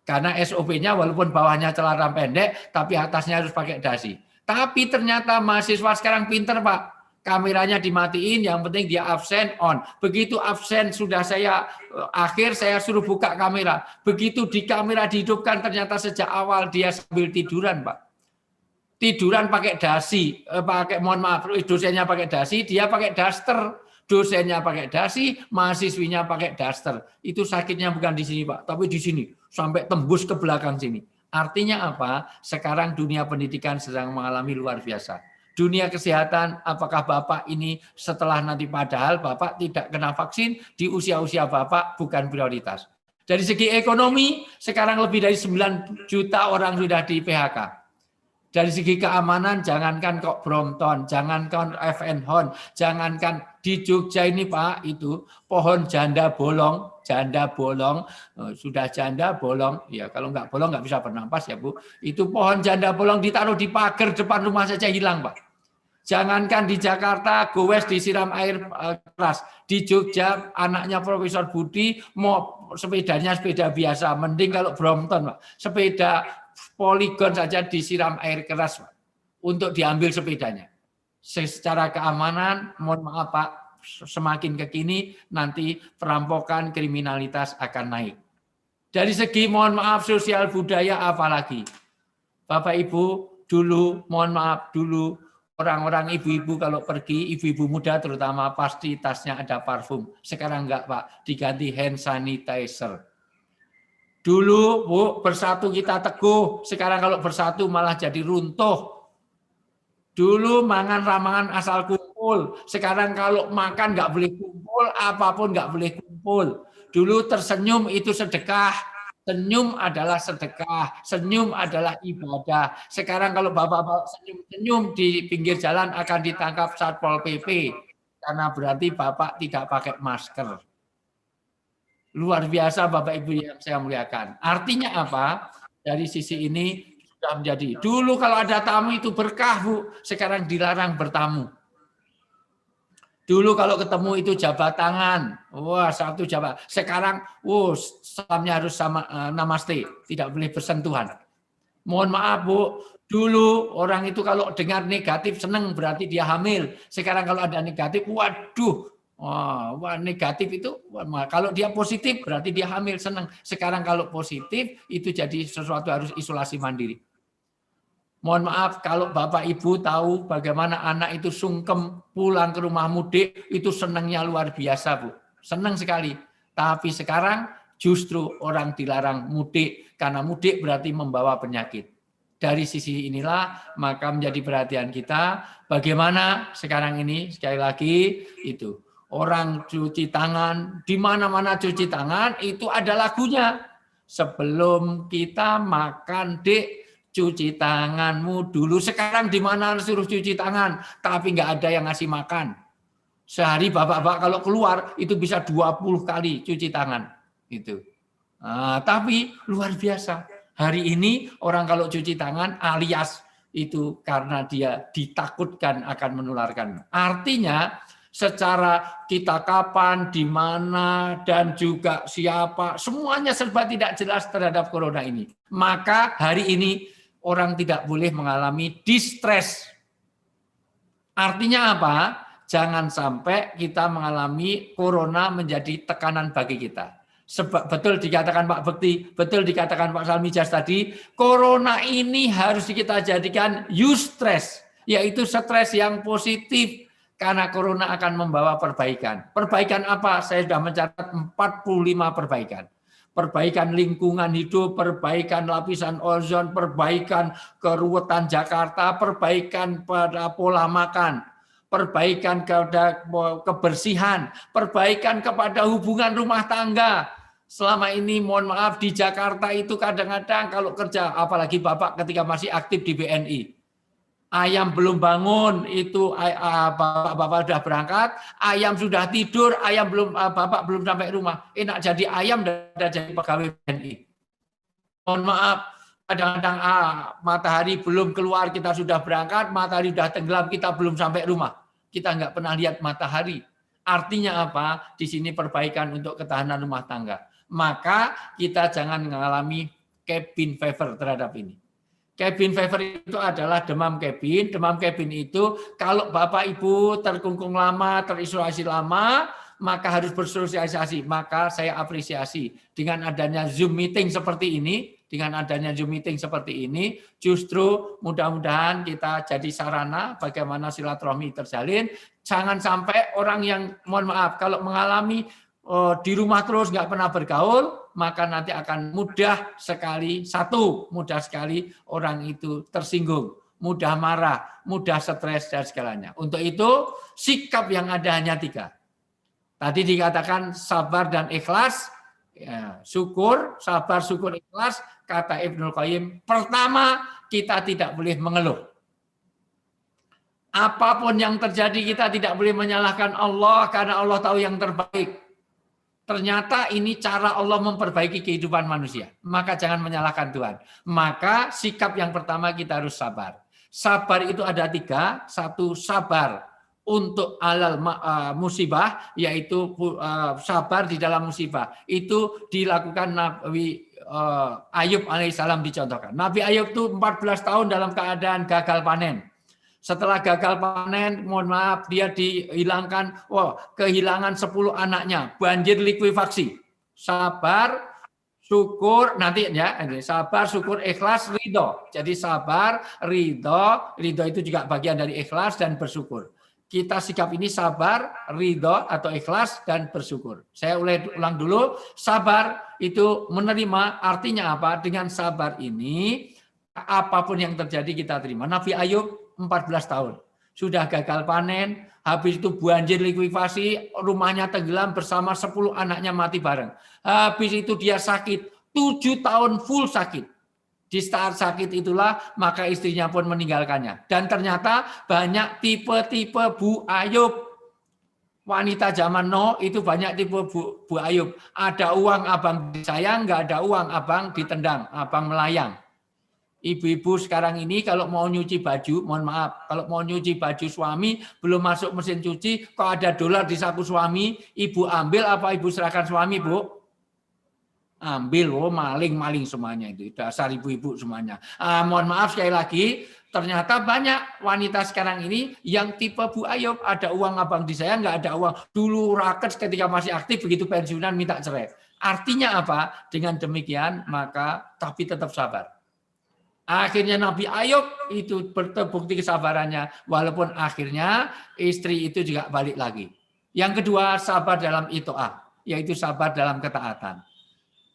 Karena SOP-nya walaupun bawahnya celana pendek, tapi atasnya harus pakai dasi. Tapi ternyata mahasiswa sekarang pinter Pak. Kameranya dimatiin, yang penting dia absen on. Begitu absen sudah saya suruh buka kamera. Begitu di kamera dihidupkan, ternyata sejak awal dia sambil tiduran, Pak. Tiduran pakai dasi, dosennya pakai dasi, dia pakai daster. Dosennya pakai dasi, mahasiswinya pakai daster. Itu sakitnya bukan di sini, Pak, tapi di sini sampai tembus ke belakang sini. Artinya apa? Sekarang dunia pendidikan sedang mengalami luar biasa. Dunia kesehatan, apakah Bapak ini setelah nanti padahal Bapak tidak kena vaksin, di usia-usia Bapak bukan prioritas. Dari segi ekonomi, sekarang lebih dari 9 juta orang sudah di PHK. Dari segi keamanan, jangankan kok Brompton, jangankan FNHON, jangankan di Jogja ini Pak, itu pohon janda bolong, sudah janda bolong, ya kalau nggak bolong nggak bisa bernapas ya Bu. Itu pohon janda bolong ditaruh di pagar depan rumah saja hilang Pak. Jangankan di Jakarta, gowes disiram air keras. Di Jogja, anaknya Profesor Budi mau sepedanya sepeda biasa. Mending kalau Brompton, Pak. Sepeda poligon saja disiram air keras, Pak, untuk diambil sepedanya. Secara keamanan, mohon maaf Pak, semakin ke kini nanti perampokan kriminalitas akan naik. Dari segi mohon maaf sosial budaya apalagi. Bapak Ibu dulu, mohon maaf dulu, orang-orang ibu-ibu kalau pergi, ibu-ibu muda terutama pasti tasnya ada parfum. Sekarang enggak Pak, diganti hand sanitizer. Dulu Bu, bersatu kita teguh, sekarang kalau bersatu malah jadi runtuh. Dulu mangan ramangan asal kumpul, sekarang kalau makan enggak boleh kumpul, apapun enggak boleh kumpul. Dulu tersenyum itu sedekah. Senyum adalah sedekah, senyum adalah ibadah. Sekarang kalau Bapak senyum-senyum di pinggir jalan akan ditangkap Satpol PP. Karena berarti Bapak tidak pakai masker. Luar biasa Bapak Ibu yang saya muliakan. Artinya apa? Dari sisi ini sudah menjadi. Dulu kalau ada tamu itu berkah Bu, sekarang dilarang bertamu. Dulu kalau ketemu itu jabat tangan, wah satu jabat. Sekarang, salamnya harus sama namaste, tidak boleh bersentuhan. Mohon maaf Bu, dulu orang itu kalau dengar negatif senang berarti dia hamil. Sekarang kalau ada negatif, waduh, wah negatif itu, kalau dia positif berarti dia hamil senang. Sekarang kalau positif itu jadi sesuatu harus isolasi mandiri. Mohon maaf kalau Bapak Ibu tahu bagaimana anak itu sungkem pulang ke rumah mudik, itu senangnya luar biasa Bu. Senang sekali. Tapi sekarang justru orang dilarang mudik, karena mudik berarti membawa penyakit. Dari sisi inilah maka menjadi perhatian kita bagaimana sekarang ini sekali lagi itu. Orang cuci tangan, di mana-mana cuci tangan itu ada lagunya. Sebelum kita makan cuci tanganmu dulu. Sekarang di mana suruh cuci tangan, tapi nggak ada yang ngasih makan. Sehari bapak-bapak kalau keluar itu bisa 20 kali cuci tangan. Gitu. Tapi luar biasa. Hari ini orang kalau cuci tangan alias itu karena dia ditakutkan akan menularkan. Artinya secara kita kapan, di mana, dan juga siapa, semuanya serba tidak jelas terhadap corona ini. Maka hari ini orang tidak boleh mengalami distress. Artinya apa? Jangan sampai kita mengalami corona menjadi tekanan bagi kita. Sebab betul dikatakan Pak Bekti, betul dikatakan Pak Salmijas tadi, corona ini harus kita jadikan eustress, yaitu stres yang positif. Karena corona akan membawa perbaikan. Perbaikan apa? Saya sudah mencatat 45 perbaikan. Perbaikan lingkungan hidup, perbaikan lapisan ozon, perbaikan keruwetan Jakarta, perbaikan pada pola makan, perbaikan kepada kebersihan, perbaikan kepada hubungan rumah tangga. Selama ini mohon maaf di Jakarta itu kadang-kadang kalau kerja, apalagi Bapak ketika masih aktif di BNI, ayam belum bangun itu bapak sudah berangkat, ayam sudah tidur, ayam belum bapak belum sampai rumah. Enak jadi ayam dan jadi pegawai BNI. Mohon maaf, kadang-kadang matahari belum keluar kita sudah berangkat, matahari sudah tenggelam kita belum sampai rumah. Kita nggak pernah lihat matahari. Artinya apa? Di sini perbaikan untuk ketahanan rumah tangga. Maka kita jangan mengalami cabin fever terhadap ini. Cabin fever itu adalah demam cabin. Demam cabin itu kalau Bapak Ibu terkungkung lama, terisolasi lama, maka harus bersosialisasi. Maka saya apresiasi dengan adanya Zoom meeting seperti ini, justru mudah-mudahan kita jadi sarana bagaimana silaturahmi terjalin. Jangan sampai orang yang mohon maaf kalau mengalami di rumah terus nggak pernah bergaul, maka nanti akan mudah sekali orang itu tersinggung, mudah marah, mudah stres dan segalanya. Untuk itu sikap yang ada hanya 3. Tadi dikatakan sabar dan ikhlas, ya, syukur, sabar, syukur, ikhlas. Kata Ibnul Qayyim, pertama kita tidak boleh mengeluh. Apapun yang terjadi kita tidak boleh menyalahkan Allah karena Allah tahu yang terbaik. Ternyata ini cara Allah memperbaiki kehidupan manusia. Maka jangan menyalahkan Tuhan. Maka sikap yang pertama kita harus sabar. Sabar itu ada 3. 1 sabar untuk alal musibah, yaitu sabar di dalam musibah. Itu dilakukan Nabi Ayub alaihissalam dicontohkan. Nabi Ayub itu 14 tahun dalam keadaan gagal panen. Setelah gagal panen, mohon maaf, dia dihilangkan, kehilangan 10 anaknya, banjir likuifaksi. Sabar, syukur, nanti ya, sabar, syukur, ikhlas, ridho. Jadi sabar, ridho itu juga bagian dari ikhlas dan bersyukur. Kita sikap ini sabar, ridho atau ikhlas dan bersyukur. Saya ulang dulu, sabar itu menerima, artinya apa? Dengan sabar ini, apapun yang terjadi kita terima. Nabi Ayub 14 tahun. Sudah gagal panen, habis itu banjir likuifaksi, rumahnya tenggelam bersama 10 anaknya mati bareng. Habis itu dia sakit, 7 tahun full sakit. Di saat sakit itulah maka istrinya pun meninggalkannya. Dan ternyata banyak tipe-tipe Bu Ayub. Wanita zaman Nuh itu banyak tipe Bu Ayub. Ada uang abang disayang, nggak ada uang abang ditendang, abang melayang. Ibu-ibu sekarang ini kalau mau nyuci baju, mohon maaf, kalau mau nyuci baju suami, belum masuk mesin cuci, kok ada dolar di saku suami, ibu ambil apa ibu serahkan suami, Bu? Ambil, maling semuanya itu. Dasar ibu-ibu semuanya. Mohon maaf sekali lagi, ternyata banyak wanita sekarang ini yang tipe Bu Ayub, ada uang abang disayang, nggak ada uang. Dulu raket ketika masih aktif, begitu pensiunan minta cerai. Artinya apa? Dengan demikian, maka tapi tetap sabar. Akhirnya Nabi Ayub itu terbukti kesabarannya, walaupun akhirnya istri itu juga balik lagi. Yang kedua, sabar dalam ito'ah, yaitu sabar dalam ketaatan.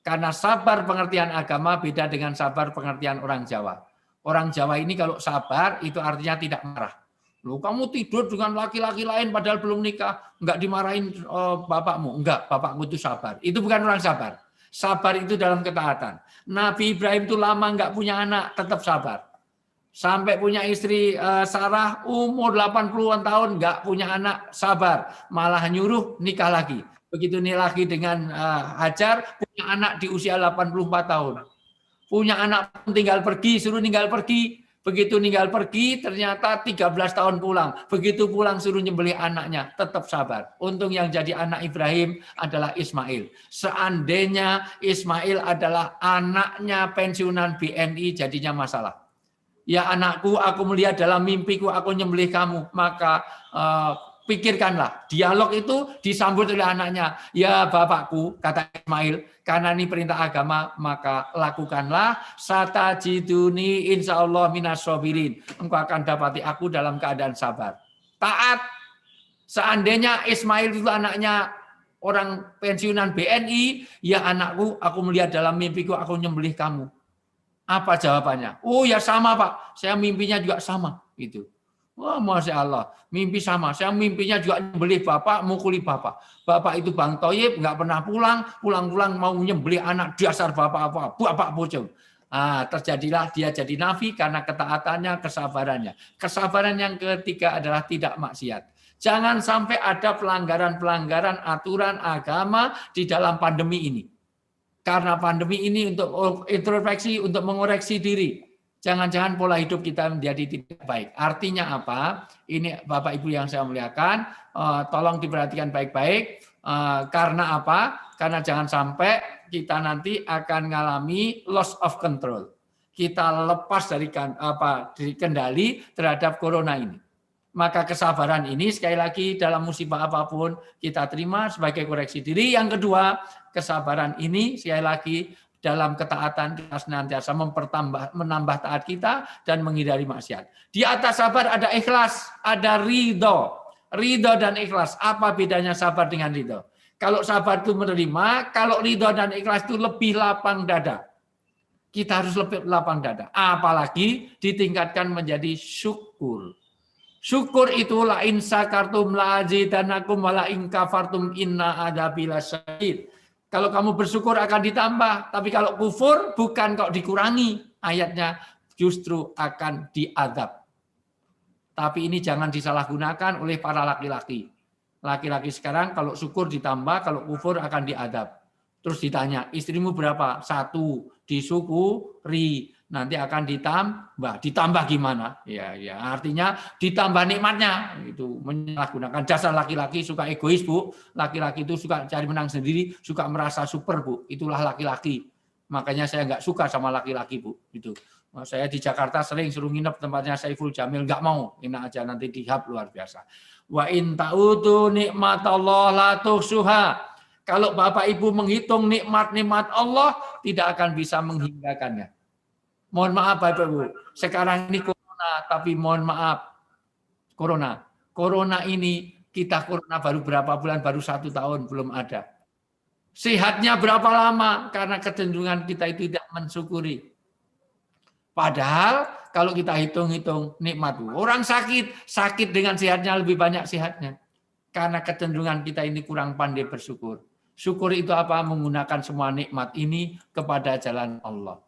Karena sabar pengertian agama beda dengan sabar pengertian orang Jawa. Orang Jawa ini kalau sabar itu artinya tidak marah. Loh, kamu tidur dengan laki-laki lain padahal belum nikah, enggak dimarahin bapakmu. Enggak, bapakmu itu sabar. Itu bukan orang sabar. Sabar itu dalam ketaatan. Nabi Ibrahim itu lama enggak punya anak, tetap sabar. Sampai punya istri Sarah umur 80-an tahun enggak punya anak, sabar. Malah nyuruh nikah lagi. Begitu nih lagi dengan Hajar, punya anak di usia 84 tahun. Punya anak tinggal pergi, suruh tinggal pergi. Begitu tinggal pergi, ternyata 13 tahun pulang. Begitu pulang suruh nyembelih anaknya, tetap sabar. Untung yang jadi anak Ibrahim adalah Ismail. Seandainya Ismail adalah anaknya pensiunan BNI, jadinya masalah. Ya anakku, aku melihat dalam mimpiku, aku nyembelih kamu. Maka pikirkanlah, dialog itu disambut oleh anaknya. Ya bapakku, kata Ismail, karena ini perintah agama, maka lakukanlah. Satajiduni insyaallah minas sabirin. Engkau akan dapati aku dalam keadaan sabar. Taat, Seandainya Ismail itu anaknya orang pensiunan BNI, ya anakku, aku melihat dalam mimpiku aku nyembelih kamu. Apa jawabannya? Oh ya sama Pak, saya mimpinya juga sama. Gitu. Wah, Masya Allah, mimpi sama. Saya mimpinya juga nyembelih bapak, mukuli bapak. Bapak itu Bang Toyib, nggak pernah pulang mau nyembelih anak, dasar bapak apa, bapak bocor. Terjadilah dia jadi nabi karena ketaatannya, kesabarannya. Kesabaran yang ketiga adalah tidak maksiat. Jangan sampai ada pelanggaran-pelanggaran aturan agama di dalam pandemi ini. Karena pandemi ini untuk introspeksi, untuk mengoreksi diri. Jangan-jangan pola hidup kita menjadi tidak baik. Artinya apa? Ini Bapak Ibu yang saya muliakan, tolong diperhatikan baik-baik. Karena apa? Karena jangan sampai kita nanti akan mengalami loss of control. Kita lepas dari kendali terhadap corona ini. Maka kesabaran ini sekali lagi dalam musibah apapun kita terima sebagai koreksi diri. Yang kedua, kesabaran ini sekali lagi dalam ketaatan kita senantiasa menambah taat kita dan menghindari maksiat. Di atas sabar ada ikhlas, ada ridho. Ridho dan ikhlas. Apa bedanya sabar dengan ridho? Kalau sabar itu menerima, kalau ridho dan ikhlas itu lebih lapang dada. Kita harus lebih lapang dada. Apalagi ditingkatkan menjadi syukur. Syukur itu la in sakartum la azidanakum wa la in kafartum inna adzabi lasyadid. Kalau kamu bersyukur akan ditambah, tapi kalau kufur bukan kok dikurangi. Ayatnya justru akan diadab. Tapi ini jangan disalahgunakan oleh para laki-laki. Laki-laki sekarang kalau syukur ditambah, kalau kufur akan diadab. Terus ditanya, istrimu berapa? 1, disyukuri. Nanti akan ditambah gimana? Ya, artinya ditambah nikmatnya. Itu menyalahgunakan. Dasar laki-laki suka egois, Bu. Laki-laki itu suka cari menang sendiri, suka merasa super, Bu. Itulah laki-laki. Makanya saya nggak suka sama laki-laki, Bu. Itu. Saya di Jakarta sering suruh nginep tempatnya Saiful Jamil, nggak mau. Enak aja nanti dihab luar biasa. Wa in ta'udu nikmatallah la tuhsuha. Kalau Bapak Ibu menghitung nikmat-nikmat Allah, tidak akan bisa menghinggakannya. Mohon maaf Bapak Ibu, sekarang ini corona, tapi mohon maaf, corona ini kita corona baru berapa bulan, baru 1 tahun belum ada. Sehatnya berapa lama? Karena kecenderungan kita itu tidak mensyukuri. Padahal kalau kita hitung-hitung nikmat, orang sakit dengan sehatnya lebih banyak sehatnya. Karena kecenderungan kita ini kurang pandai bersyukur. Syukur itu apa? Menggunakan semua nikmat ini kepada jalan Allah.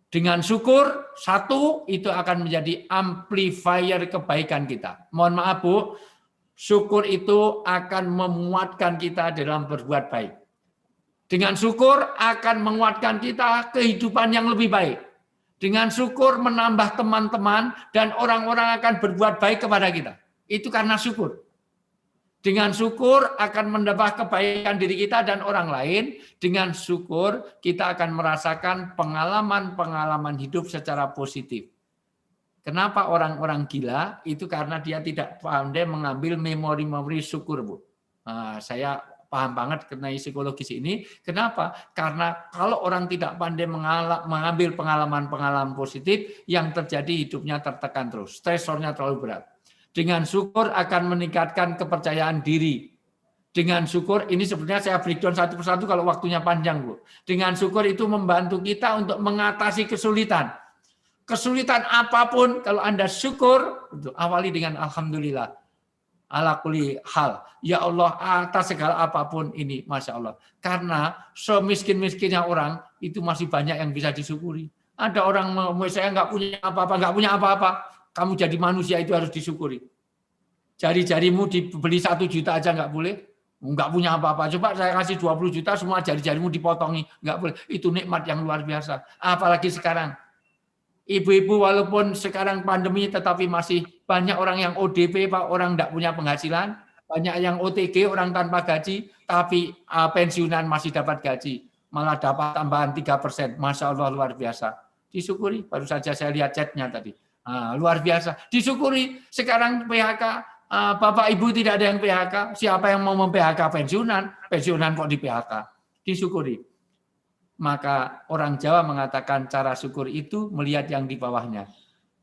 Dengan syukur, satu, itu akan menjadi amplifier kebaikan kita. Mohon maaf Bu, syukur itu akan memuatkan kita dalam berbuat baik. Dengan syukur akan menguatkan kita kehidupan yang lebih baik. Dengan syukur menambah teman-teman dan orang-orang akan berbuat baik kepada kita. Itu karena syukur. Dengan syukur akan menambah kebaikan diri kita dan orang lain. Dengan syukur kita akan merasakan pengalaman-pengalaman hidup secara positif. Kenapa orang-orang gila? Itu karena dia tidak pandai mengambil memori-memori syukur, Bu. Saya paham banget mengenai psikologis ini. Kenapa? Karena kalau orang tidak pandai mengambil pengalaman-pengalaman positif, yang terjadi hidupnya tertekan terus. Stresornya terlalu berat. Dengan syukur akan meningkatkan kepercayaan diri. Dengan syukur, ini sebenarnya saya breakdown satu persatu kalau waktunya panjang, Bu. Dengan syukur itu membantu kita untuk mengatasi kesulitan. Kesulitan apapun, kalau Anda syukur, awali dengan Alhamdulillah. Ala kulli hal. Ya Allah, atas segala apapun ini, Masya Allah. Karena semiskin-miskinnya orang, itu masih banyak yang bisa disyukuri. Ada orang, saya nggak punya apa-apa. Kamu jadi manusia itu harus disyukuri. Jari-jarimu dibeli 1 juta aja nggak boleh. Nggak punya apa-apa. Coba saya kasih 20 juta, semua jari-jarimu dipotongi. Nggak boleh. Itu nikmat yang luar biasa. Apalagi sekarang. Ibu-ibu walaupun sekarang pandemi tetapi masih banyak orang yang ODP, Pak, orang nggak punya penghasilan. Banyak yang OTG, orang tanpa gaji. Tapi pensiunan masih dapat gaji. Malah dapat tambahan 3%. Masya Allah luar biasa. Disyukuri. Baru saja saya lihat chatnya tadi. Luar biasa. Disyukuri. Sekarang PHK, Bapak Ibu tidak ada yang PHK. Siapa yang mau mem-PHK pensiunan? Pensiunan kok di PHK? Disyukuri. Maka orang Jawa mengatakan cara syukur itu melihat yang di bawahnya.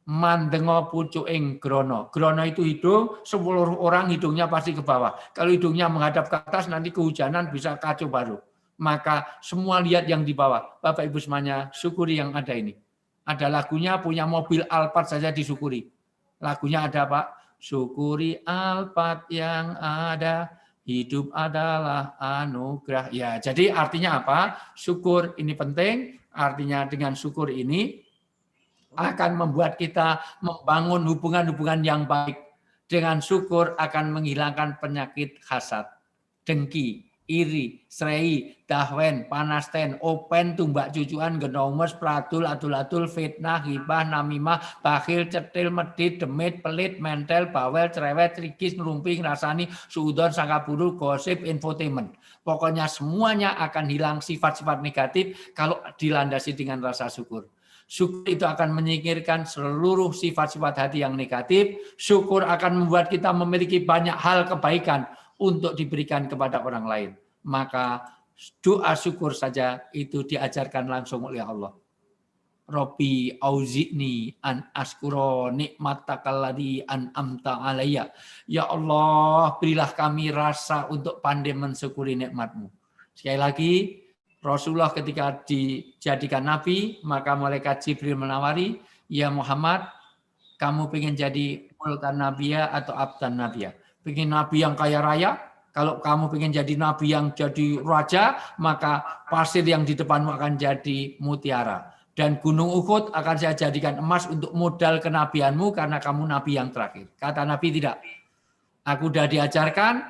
mandengo pucuking grono. Grono itu hidung, seluruh orang hidungnya pasti ke bawah. Kalau hidungnya menghadap ke atas nanti kehujanan bisa kacau baru. Maka semua lihat yang di bawah. Bapak Ibu semuanya syukuri yang ada ini. Ada lagunya, punya mobil Alphard saja disyukuri. Lagunya ada Pak, syukuri Alphard yang ada, hidup adalah anugerah. Ya, jadi artinya apa? Syukur ini penting. Artinya dengan syukur ini akan membuat kita membangun hubungan-hubungan yang baik. Dengan syukur akan menghilangkan penyakit hasad, dengki, iri, serei, dahwen, panasten, open, tumbak cucuan, genomes, pradul, atul-atul, fitnah, hibah, namimah, bakhil, cetil, medit, demit, pelit, mentel, bawel, cerewet, trikis, ngerumping, rasani, suudon, sangkaburu, gosip, infotainment. Pokoknya semuanya akan hilang sifat-sifat negatif kalau dilandasi dengan rasa syukur. Syukur itu akan menyingkirkan seluruh sifat-sifat hati yang negatif. Syukur akan membuat kita memiliki banyak hal kebaikan untuk diberikan kepada orang lain. Maka doa syukur saja itu diajarkan langsung oleh Allah. Rabbi auzi'ni an askuro nikmatakalladi an amta alayya. Ya Allah, berilah kami rasa untuk pandai mensyukuri nikmat-Mu. Sekali lagi, Rasulullah ketika dijadikan Nabi, maka malaikat Jibril menawari, ya Muhammad, kamu pengen jadi mulkan nabiya atau abdan nabiya? Pengen Nabi yang kaya raya? Kalau kamu pengen jadi Nabi yang jadi raja, maka pasir yang di depanmu akan jadi mutiara. Dan gunung Uhud akan saya jadikan emas untuk modal kenabianmu karena kamu Nabi yang terakhir. Kata Nabi tidak. Aku sudah diajarkan,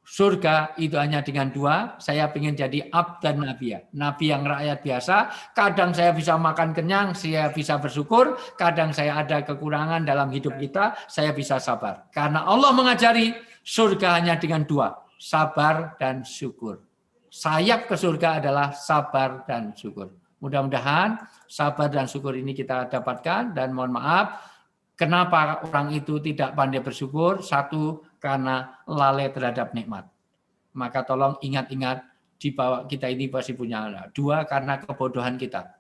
surga itu hanya dengan dua. Saya ingin jadi abdan nabiya, nabi yang rakyat biasa. Kadang saya bisa makan kenyang, saya bisa bersyukur. Kadang saya ada kekurangan dalam hidup kita, saya bisa sabar. Karena Allah mengajari surga hanya dengan dua, sabar dan syukur. Sayap ke surga adalah sabar dan syukur. Mudah-mudahan sabar dan syukur ini kita dapatkan. Dan mohon maaf, kenapa orang itu tidak pandai bersyukur? Satu, karena lalai terhadap nikmat. Maka tolong ingat-ingat di bawah kita ini pasti punya. Dua, karena kebodohan kita.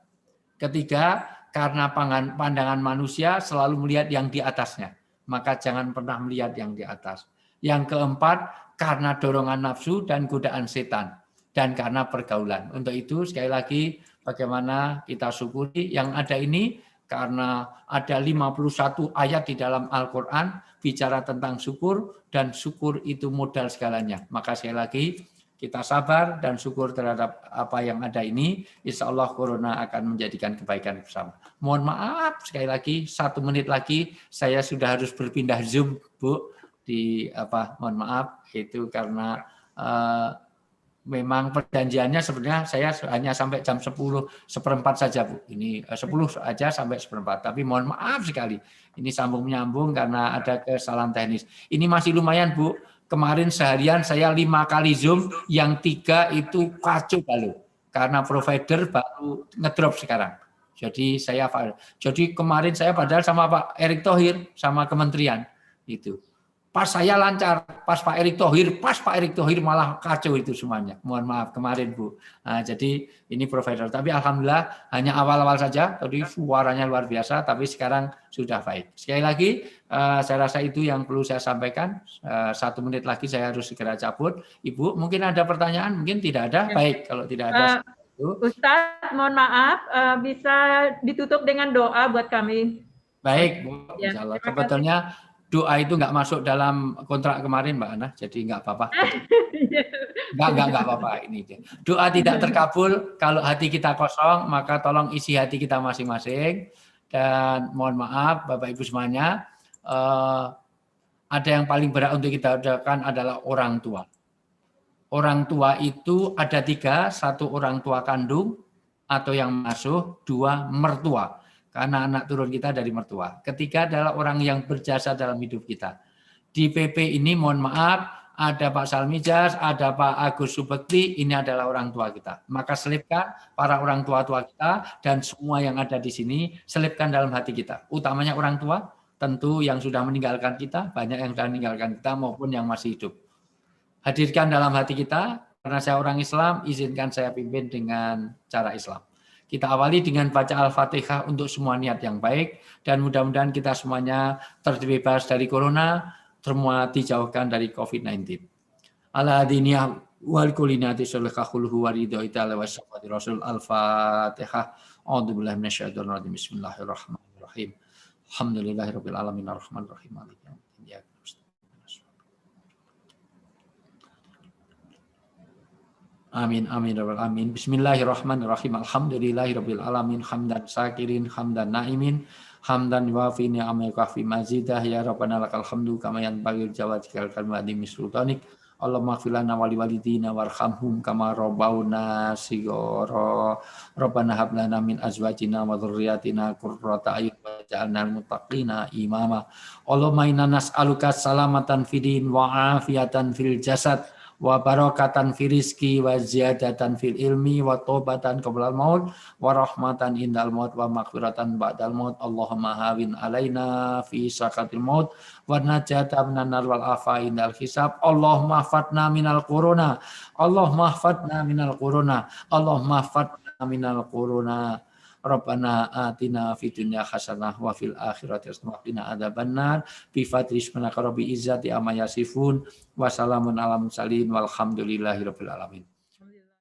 Ketiga, karena pandangan manusia selalu melihat yang di atasnya. Maka jangan pernah melihat yang di atas. Yang keempat, karena dorongan nafsu dan godaan setan. Dan karena pergaulan. Untuk itu sekali lagi bagaimana kita syukuri yang ada ini. Karena ada 51 ayat di dalam Al-Quran bicara tentang syukur, dan syukur itu modal segalanya. Maka sekali lagi kita sabar dan syukur terhadap apa yang ada ini. Insya Allah corona akan menjadikan kebaikan bersama. Mohon maaf sekali lagi, 1 menit lagi saya sudah harus berpindah Zoom, Bu. Mohon maaf itu karena memang perjanjiannya sebenarnya saya hanya sampai jam 10:04 saja, Bu. Ini 10 aja sampai 1/4. Tapi mohon maaf sekali. Ini sambung menyambung karena ada kesalahan teknis. Ini masih lumayan, Bu. Kemarin seharian saya 5 kali Zoom, yang 3 itu kacau balau. Karena provider baru ngedrop sekarang. Jadi kemarin saya padahal sama Pak Erick Thohir sama kementerian itu. Pas saya lancar, pas Pak Erick Thohir malah kacau itu semuanya. Mohon maaf kemarin, Bu. Nah, jadi ini provider. Tapi alhamdulillah hanya awal-awal saja. Tadi suaranya luar biasa, tapi sekarang sudah baik. Sekali lagi, saya rasa itu yang perlu saya sampaikan. 1 menit lagi saya harus segera cabut. Ibu, mungkin ada pertanyaan? Mungkin tidak ada. Baik, kalau tidak ada. Ustadz, mohon maaf, bisa ditutup dengan doa buat kami. Baik, Bu. Insyaallah. Sebetulnya doa itu nggak masuk dalam kontrak kemarin, Mbak Ana, jadi nggak apa-apa. Nggak apa-apa ini. Doa tidak terkabul kalau hati kita kosong, maka tolong isi hati kita masing-masing. Dan mohon maaf, Bapak Ibu semuanya, ada yang paling berat untuk kita ucapkan adalah orang tua. Orang tua itu ada 3, 1 orang tua kandung atau yang mengasuh, 2 mertua. Karena anak turun kita dari mertua. Ketiga adalah orang yang berjasa dalam hidup kita. Di PP ini mohon maaf, ada Pak Salmijas, ada Pak Agus Subekti, ini adalah orang tua kita. Maka selipkan para orang tua-tua kita dan semua yang ada di sini, selipkan dalam hati kita. Utamanya orang tua, tentu yang sudah meninggalkan kita, banyak yang sudah meninggalkan kita maupun yang masih hidup. Hadirkan dalam hati kita, karena saya orang Islam, izinkan saya pimpin dengan cara Islam. Kita awali dengan baca Al-Fatihah untuk semua niat yang baik dan mudah-mudahan kita semuanya terbebas dari corona, semua dijauhkan dari COVID-19. Ala diniyah wal kulinati sallallahu waridho itala wa safati rasul Al-Fatihah. A'udzubillahi minasyaitonir rajim. Bismillahirrahmanirrahim. Alhamdulillahirabbil alamin arrahmanir rahim maliki yaumiddin. Amin amin rabbal alamin. Bismillahirrahmanirrahim. Alhamdulillahirabbil alamin hamdan syakirin hamdan naimin hamdan yuafi ni'amaka kafi mazidah ya rabbana lakal hamdu kama yanbaghi jawazikal kalmadi misrutanik. Allahumma ighfir lana wa liwalidina warhamhum kama rabbawna shighara. Rabbana hab lana min azwajina wa dhurriyyatina qurrata a'yun waj'alna lil muttaqina imama. Allahumma inna nas'aluka salamatan fid din wa afiyatan fil jasad wa barakatan fil rizqi wa ziyadatan fil ilmi wa taubatan qablal maut wa rahmatan indal maut wa maghfiratan ba'dal maut. Allahumma hawin alaina fi sakatil maut wa najatan minan nar wal afa indal hisab. Allahumma fatna minal corona. Allahumma fatna minal corona. Allahumma fatna minal corona. Rabbana atina fid dunya hasanah wa fil akhirati hasanah wa qina adzabannar. Bi fadli ismika rabbi izzati amma yasifun wa salamun alal mursalin walhamdulillahirabbil alamin.